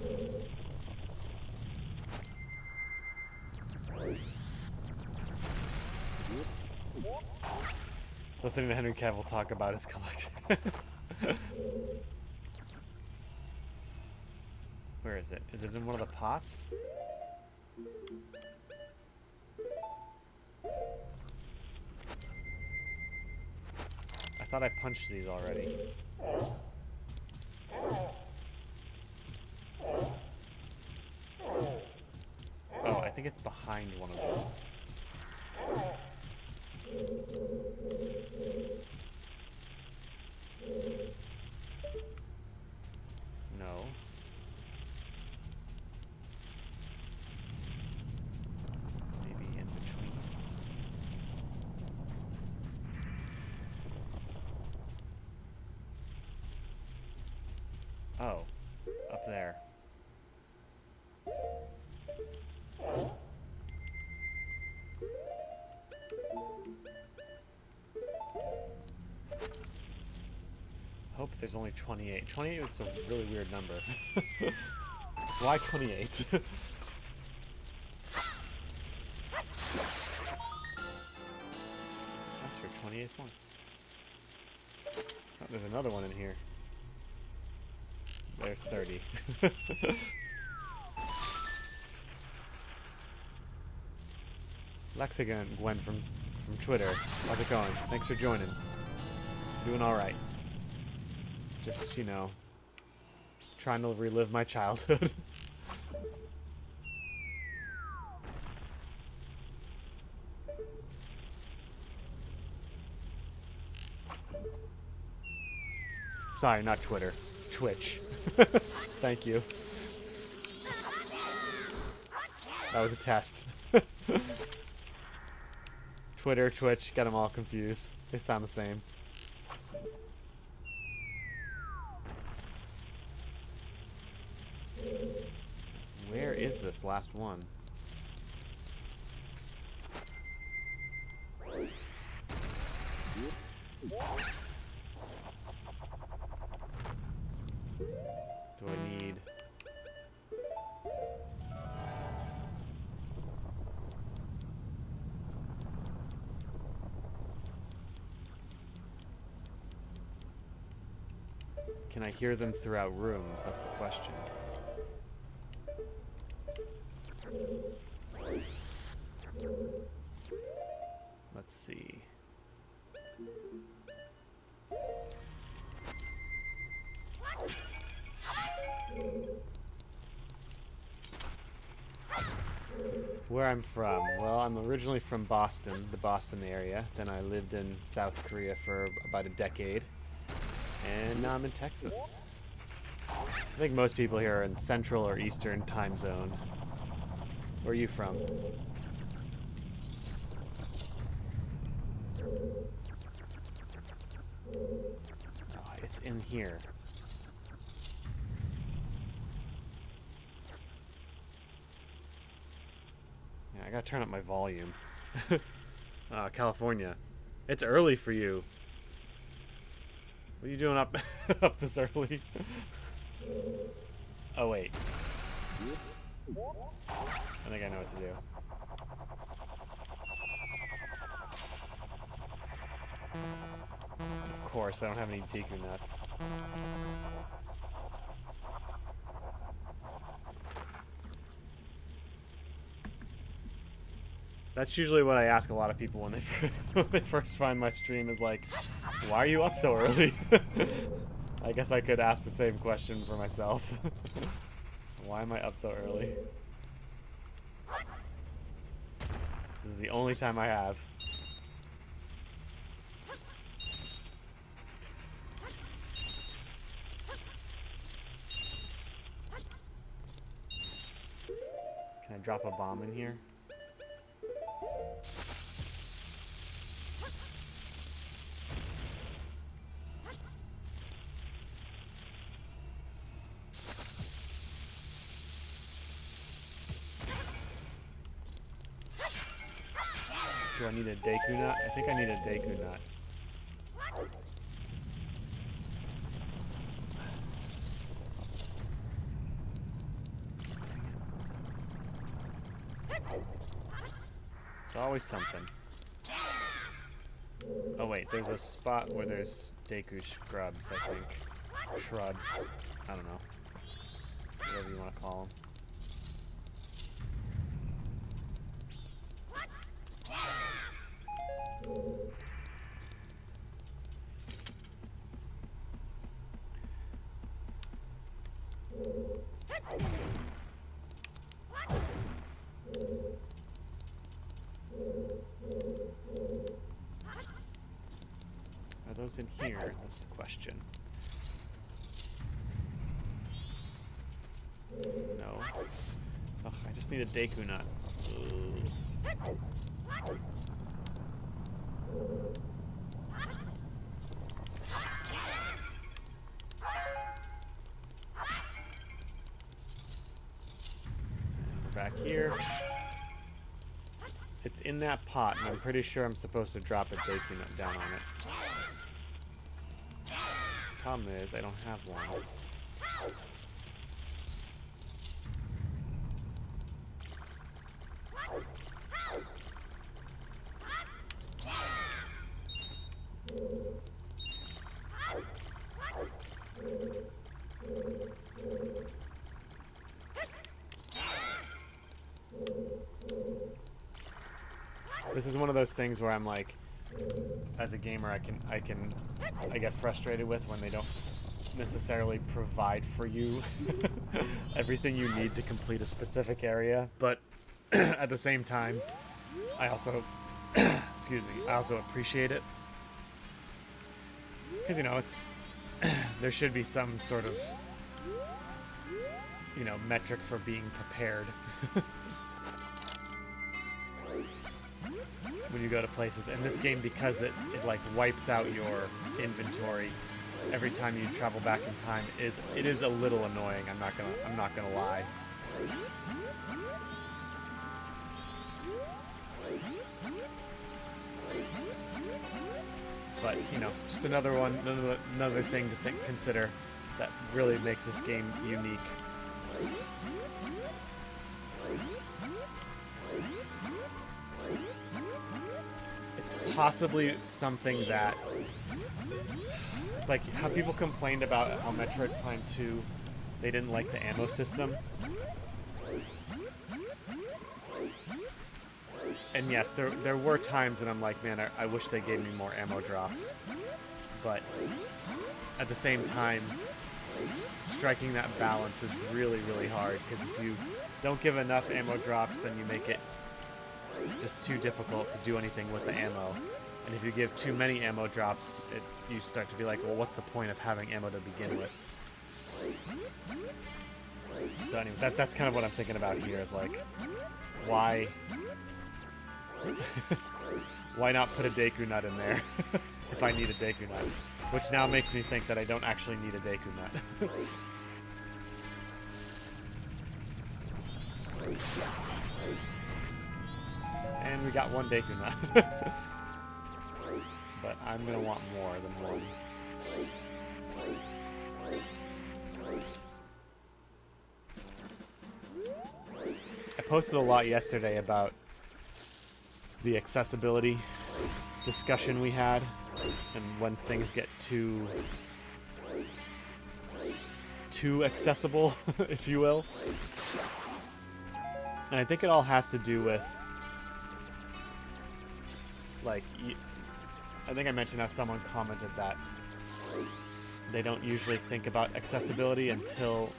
Listening to Henry Cavill talk about his collection. Where is it? Is it in one of the pots? I thought I punched these already. Oh, I think it's behind one of them. No. Maybe in between. Oh, up there. Hope there's only 28. 28 is a really weird number. Why 28? That's your 28th one. Oh, there's another one in here. There's 30. Lexigan Gwen from Twitter. How's it going? Thanks for joining. Doing alright. Just, you know, trying to relive my childhood. Sorry, not Twitter. Twitch. Thank you. That was a test. Twitter, Twitch, get them all confused. They sound the same. Where is this last one? Do I need... Can I hear them throughout rooms? That's the question. Let's see. Where I'm from? Well, I'm originally from Boston, the Boston area. Then I lived in South Korea for about a decade. And now I'm in Texas. I think most people here are in Central or Eastern time zone. Where are you from? Oh, it's in here. Yeah, I gotta turn up my volume. California. It's early for you. What are you doing up up this early? Oh, wait. I think I know what to do. Of course, I don't have any Deku nuts. That's usually what I ask a lot of people when they first find my stream is like, why are you up so early? I guess I could ask the same question for myself. Why am I up so early? This is the only time I have. Can I drop a bomb in here? Do I need a Deku nut? I think I need a Deku nut. It's always something. Oh wait, there's a spot where there's Deku scrubs, I think. Shrubs. I don't know. Whatever you want to call them. Are those in here? That's the question. No. Ugh, I just need a Deku nut. Ugh. Back here. It's in that pot, and I'm pretty sure I'm supposed to drop a Deku nut down on it. Problem is, I don't have one. This is one of those things where I'm like, as a gamer, I get frustrated with when they don't necessarily provide for you everything you need to complete a specific area, but at the same time, I also, excuse me, I also appreciate it. Because, you know, it's, there should be some sort of, you know, metric for being prepared. when you go to places. In this game, because it like wipes out your inventory every time you travel back in time, it is a little annoying. I'm not gonna lie. But you know, just another thing to consider that really makes this game unique. It's possibly something that it's like how people complained about how Metroid Prime 2 they didn't like the ammo system. And yes, there were times when I'm like, man, I wish they gave me more ammo drops. But at the same time, striking that balance is really, really hard, because if you don't give enough ammo drops, then you make it just too difficult to do anything with the ammo. And if you give too many ammo drops, you start to be like, well, what's the point of having ammo to begin with? So anyway, that's kind of what I'm thinking about here, is like, why why not put a Deku Nut in there if I need a Deku Nut? Which now makes me think that I don't actually need a Deku Nut. And we got one Deku Nut. But I'm gonna want more than one. I posted a lot yesterday about the accessibility discussion we had, and when things get too accessible, if you will. And I think it all has to do with, like, I think I mentioned how someone commented that they don't usually think about accessibility until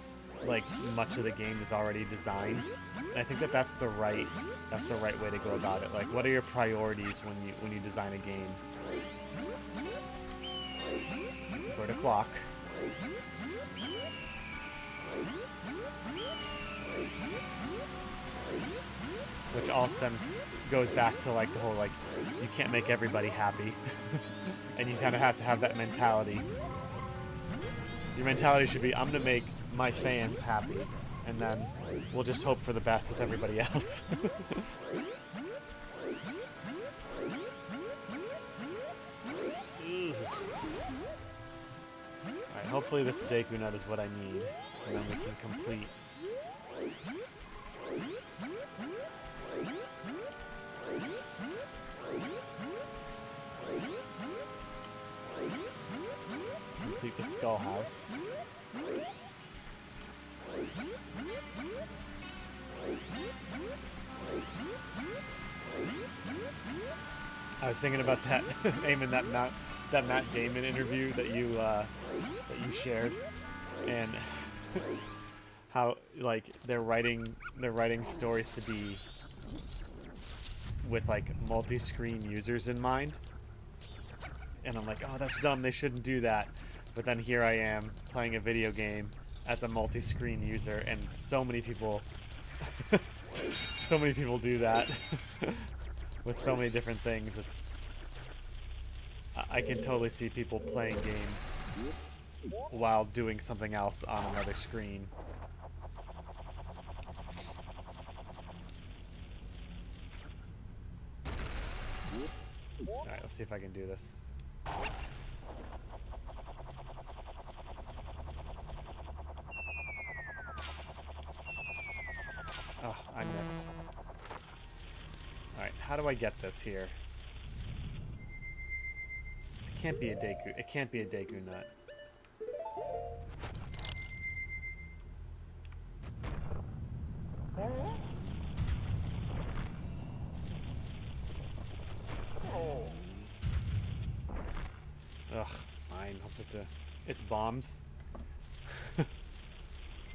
like much of the game is already designed. And I think that's the right way to go about it. Like, what are your priorities when you design a game? Go to clock. Which all goes back to like the whole, like, you can't make everybody happy. And you kind of have to have that mentality. Your mentality should be, I'm gonna make my fans happy, and then we'll just hope for the best with everybody else. Alright, hopefully this Deku Nut is what I need, and then we can complete. Complete the Skull House. I was thinking about that, Eamon, that Matt Damon interview that you shared, and how like they're writing stories to be with like multi-screen users in mind. And I'm like, oh, that's dumb, they shouldn't do that. But then here I am playing a video game as a multi-screen user, and so many people do that with so many different things. I can totally see people playing games while doing something else on another screen. Alright, let's see if I can do this. Oh, I missed. Alright, how do I get this here? It can't be a Deku Nut. Ugh, fine. I'll just have to... It's bombs.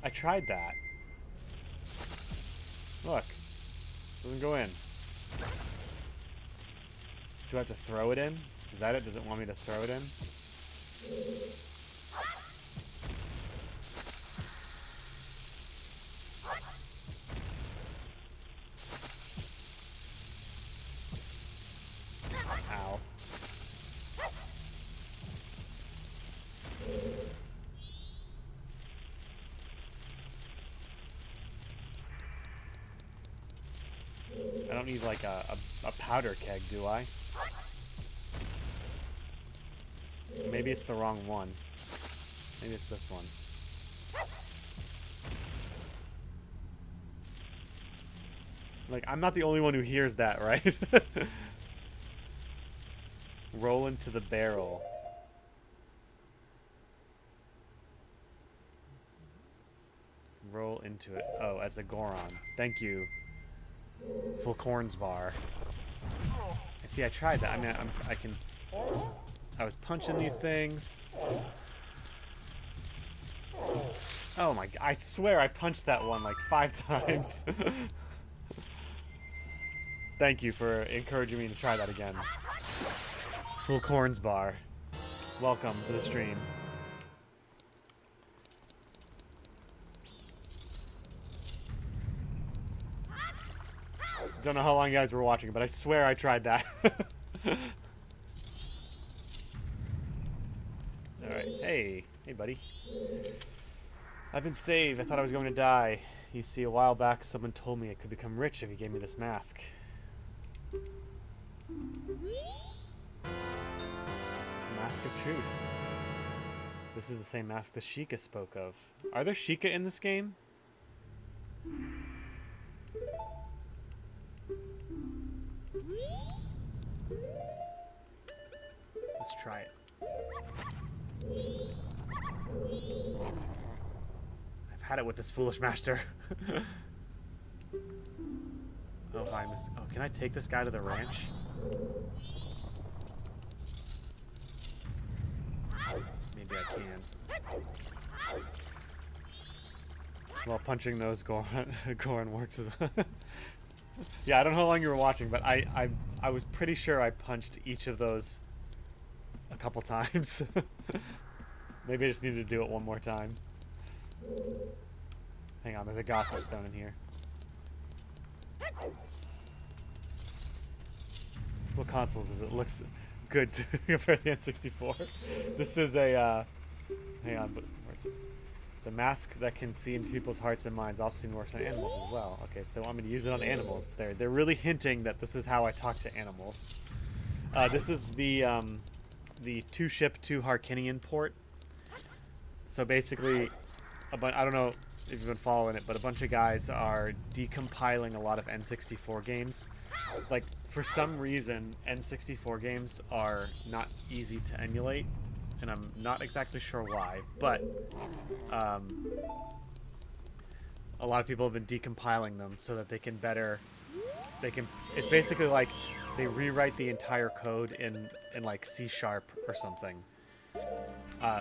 I tried that. Look. Doesn't go in. Do I have to throw it in? Is that it? Does it want me to throw it in? don't need like a powder keg, do I? Maybe it's the wrong one. Maybe it's this one. Like, I'm not the only one who hears that, right? Roll into the barrel. Roll into it. Oh, as a Goron. Thank you. Full corns bar. See, I tried that. I mean, I was punching these things. Oh my god. I swear I punched that one like 5 times. Thank you for encouraging me to try that again. Full corns bar. Welcome to the stream. Don't know how long you guys were watching, but I swear I tried that. Alright, hey. Hey, buddy. I've been saved. I thought I was going to die. You see, a while back, someone told me I could become rich if he gave me this mask. Mask of Truth. This is the same mask the Sheikah spoke of. Are there Sheikah in this game? Let's try it. I've had it with this foolish master. Oh, hi, miss. Oh, can I take this guy to the ranch? Maybe I can. Well, punching those Goron works as well. Yeah, I don't know how long you were watching, but I was pretty sure I punched each of those a couple times. Maybe I just needed to do it one more time. Hang on, there's a gossip stone in here. What consoles is it? Looks good compared to the N64. This is a, hang on, but where's it? The mask that can see into people's hearts and minds also works on animals as well. Okay, so they want me to use it on animals. They're really hinting that this is how I talk to animals. This is the 2-ship 2 Harkinian port. So basically, I don't know if you've been following it, but a bunch of guys are decompiling a lot of N64 games. Like, for some reason, N64 games are not easy to emulate, and I'm not exactly sure why, but a lot of people have been decompiling them so that they can it's basically like they rewrite the entire code in like C# or something,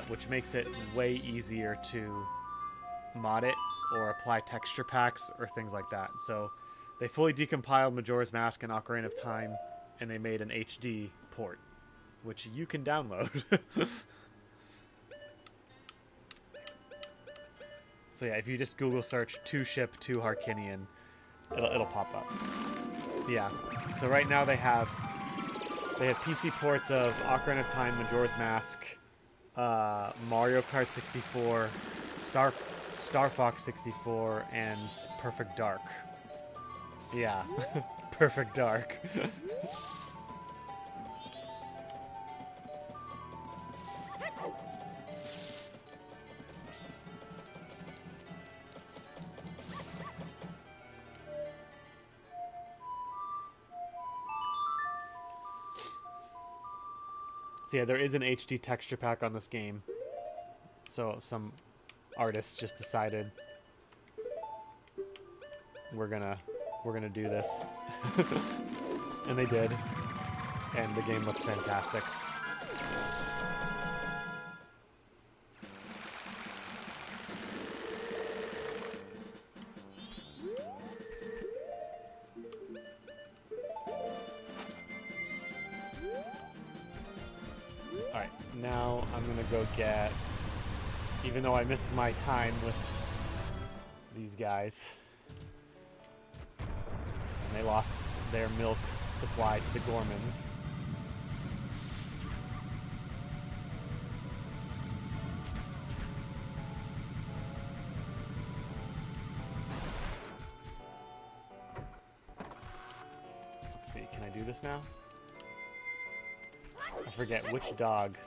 which makes it way easier to mod it or apply texture packs or things like that. So they fully decompiled Majora's Mask and Ocarina of Time, and they made an HD port, which you can download. So yeah, if you just Google search 2-ship 2 Harkinian, it'll pop up. Yeah. So right now they have PC ports of Ocarina of Time, Majora's Mask, Mario Kart 64, Star Fox 64, and Perfect Dark. Yeah, Perfect Dark. So yeah, there is an HD texture pack on this game. So some artists just decided we're gonna do this. And they did. And the game looks fantastic. Alright, now I'm gonna go get, even though I missed my time with these guys, and they lost their milk supply to the Gormans. see. Can I do this now? I forget which dog.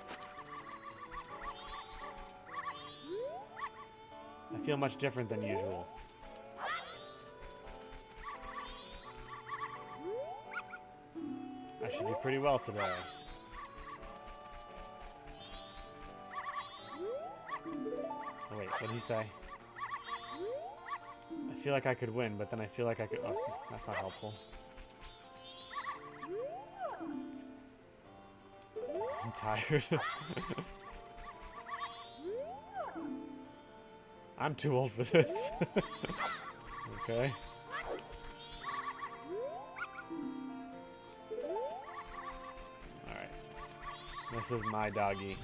I feel much different than usual. I should do pretty well today. Oh wait, what did he say? I feel like I could win, but then I feel like I could... Oh, that's not helpful. I'm tired. I'm too old for this. Okay. Alright. This is my doggy.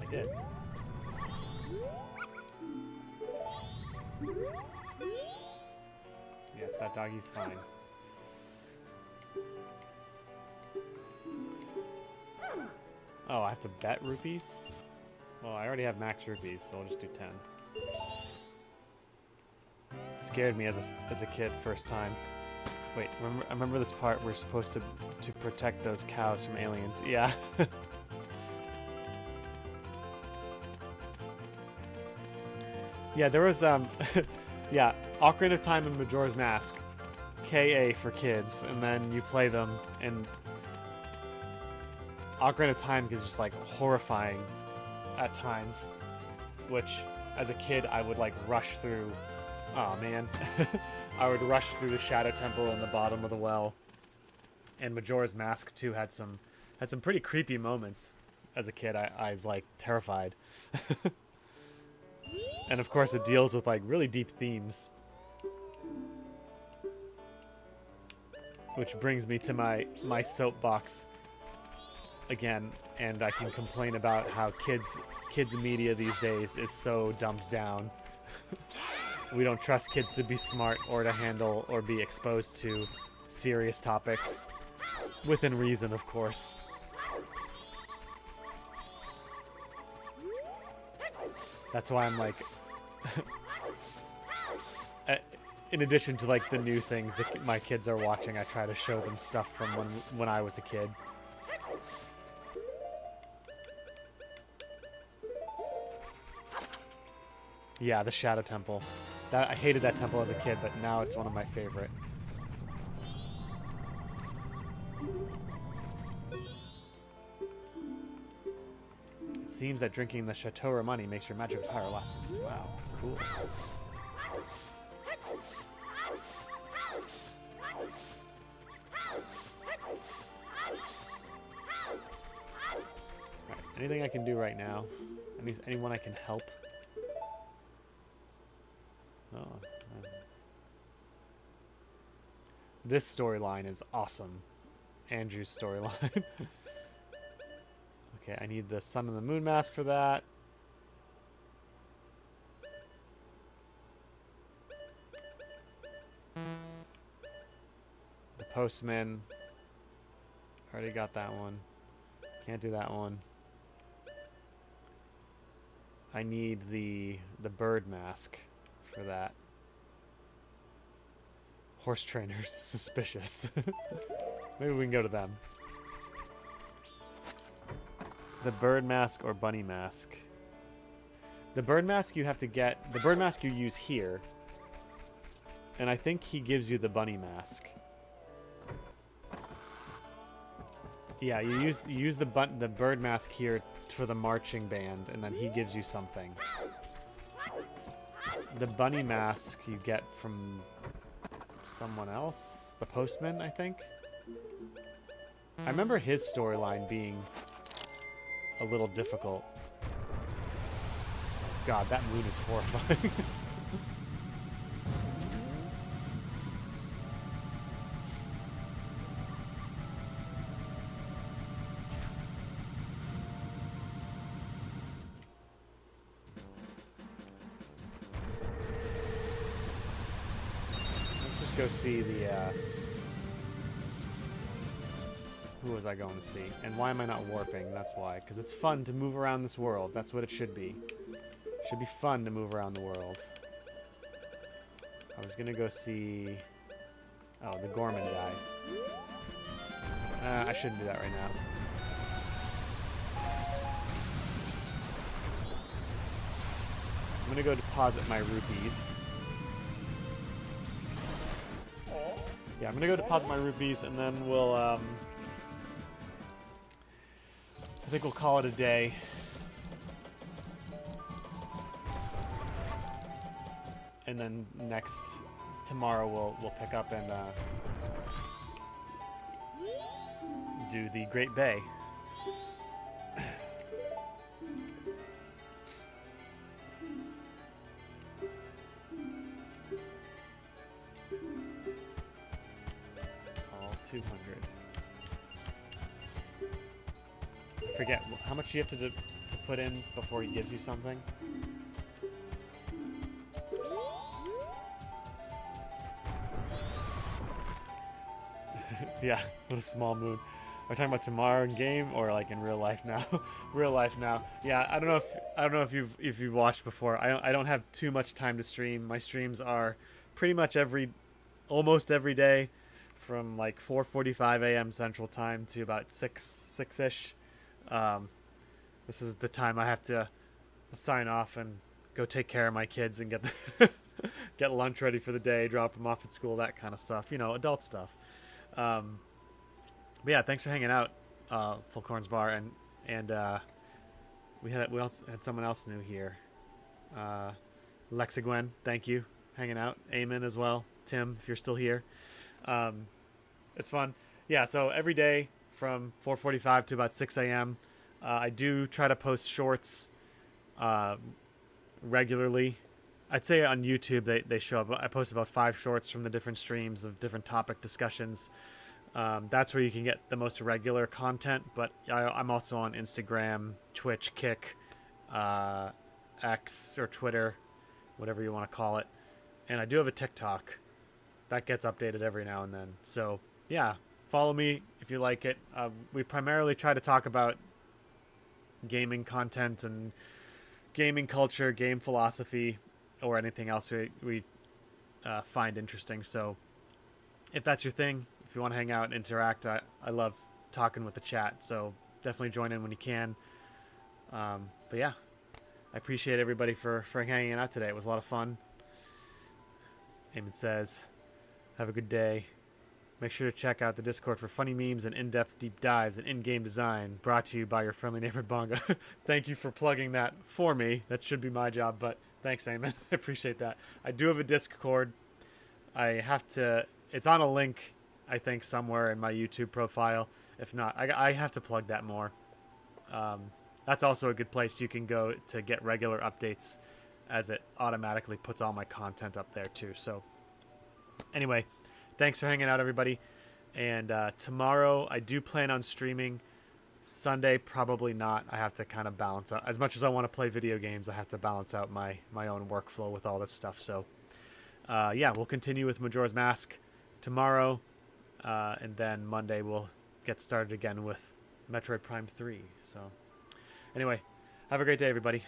I did. Yes, that doggy's fine. Oh, I have to bet rupees? Well, I already have max rupees, so I'll just do 10. Scared me as a kid first time. Wait, I remember this part we're supposed to protect those cows from aliens. Yeah. Yeah, there was yeah, Ocarina of Time and Majora's Mask, KA for kids, and then you play them, and Ocarina of Time is just like horrifying at times, which as a kid I would like rush through. Oh man, I would rush through the Shadow Temple in the bottom of the well, and Majora's Mask too had some pretty creepy moments. As a kid, I was like terrified. And of course it deals with like really deep themes. Which brings me to my soapbox again, and I can complain about how kids media these days is so dumbed down. We don't trust kids to be smart or to handle or be exposed to serious topics. Within reason, of course. That's why I'm like, in addition to like the new things that my kids are watching, I try to show them stuff from when I was a kid. Yeah, the Shadow Temple. I hated that temple as a kid, but now it's one of my favorite. It seems that drinking the Chateau money makes your magic power last. Wow, cool. Right, anything I can do right now? Anyone I can help? Oh. This storyline is awesome. Andrew's storyline. Okay, I need the Sun and the Moon mask for that. The Postman. Already got that one. Can't do that one. I need the bird mask for that. Horse trainers, suspicious. Maybe we can go to them. The bird mask or bunny mask. The bird mask you have to get. The bird mask you use here. And I think he gives you the bunny mask. Yeah, you use the bird mask here for the marching band, and then he gives you something. The bunny mask you get from someone else? The postman, I think? I remember his storyline being a little difficult. God, that moon is horrifying. Let's just go see the Who was I going to see? And why am I not warping? That's why. Because it's fun to move around this world. That's what it should be. It should be fun to move around the world. I was going to go see... Oh, the Gorman guy. I shouldn't do that right now. I'm going to go deposit my rupees. Yeah, I'm going to go deposit my rupees, and then we'll... I think we'll call it a day. And then tomorrow we'll pick up and do the Great Bay. All 200. Forget how much you have to put in before he gives you something. Yeah, what a small moon. Are we talking about tomorrow in game or like in real life now? Real life now. Yeah, I don't know if you've watched before. I don't have too much time to stream. My streams are pretty much almost every day, from like 4:45 a.m. Central Time to about 6-ish. This is the time I have to sign off and go take care of my kids and get lunch ready for the day, drop them off at school, that kind of stuff. You know, adult stuff. But yeah, thanks for hanging out, Full Corns Bar, and we also had someone else new here, Lexigwen. Thank you, hanging out. Eamon as well. Tim, if you're still here, it's fun. Yeah, so every day from 4:45 to about 6 a.m. I do try to post shorts regularly. I'd say on YouTube they show up. I post about 5 shorts from the different streams of different topic discussions. That's where you can get the most regular content, but I'm also on Instagram, Twitch, Kick, X, or Twitter, whatever you want to call it. And I do have a TikTok that gets updated every now and then. So yeah, follow me if you like it. We primarily try to talk about gaming content and gaming culture, game philosophy, or anything else we find interesting. So if that's your thing, if you want to hang out and interact, I love talking with the chat. So definitely join in when you can. But yeah, I appreciate everybody for hanging out today. It was a lot of fun. Eamon says, have a good day. Make sure to check out the Discord for funny memes and in-depth deep dives and in-game design, brought to you by your friendly neighbor Bonga. Thank you for plugging that for me. That should be my job, but thanks, Eamon. I appreciate that. I do have a Discord. It's on a link, I think, somewhere in my YouTube profile. If not, I have to plug that more. That's also a good place you can go to get regular updates, as it automatically puts all my content up there too. So anyway, thanks for hanging out, everybody. And tomorrow I do plan on streaming. Sunday, probably not. I have to kind of balance out. As much as I want to play video games, I have to balance out my own workflow with all this stuff. So yeah, we'll continue with Majora's Mask tomorrow. And then Monday we'll get started again with Metroid Prime 3. So anyway, have a great day, everybody.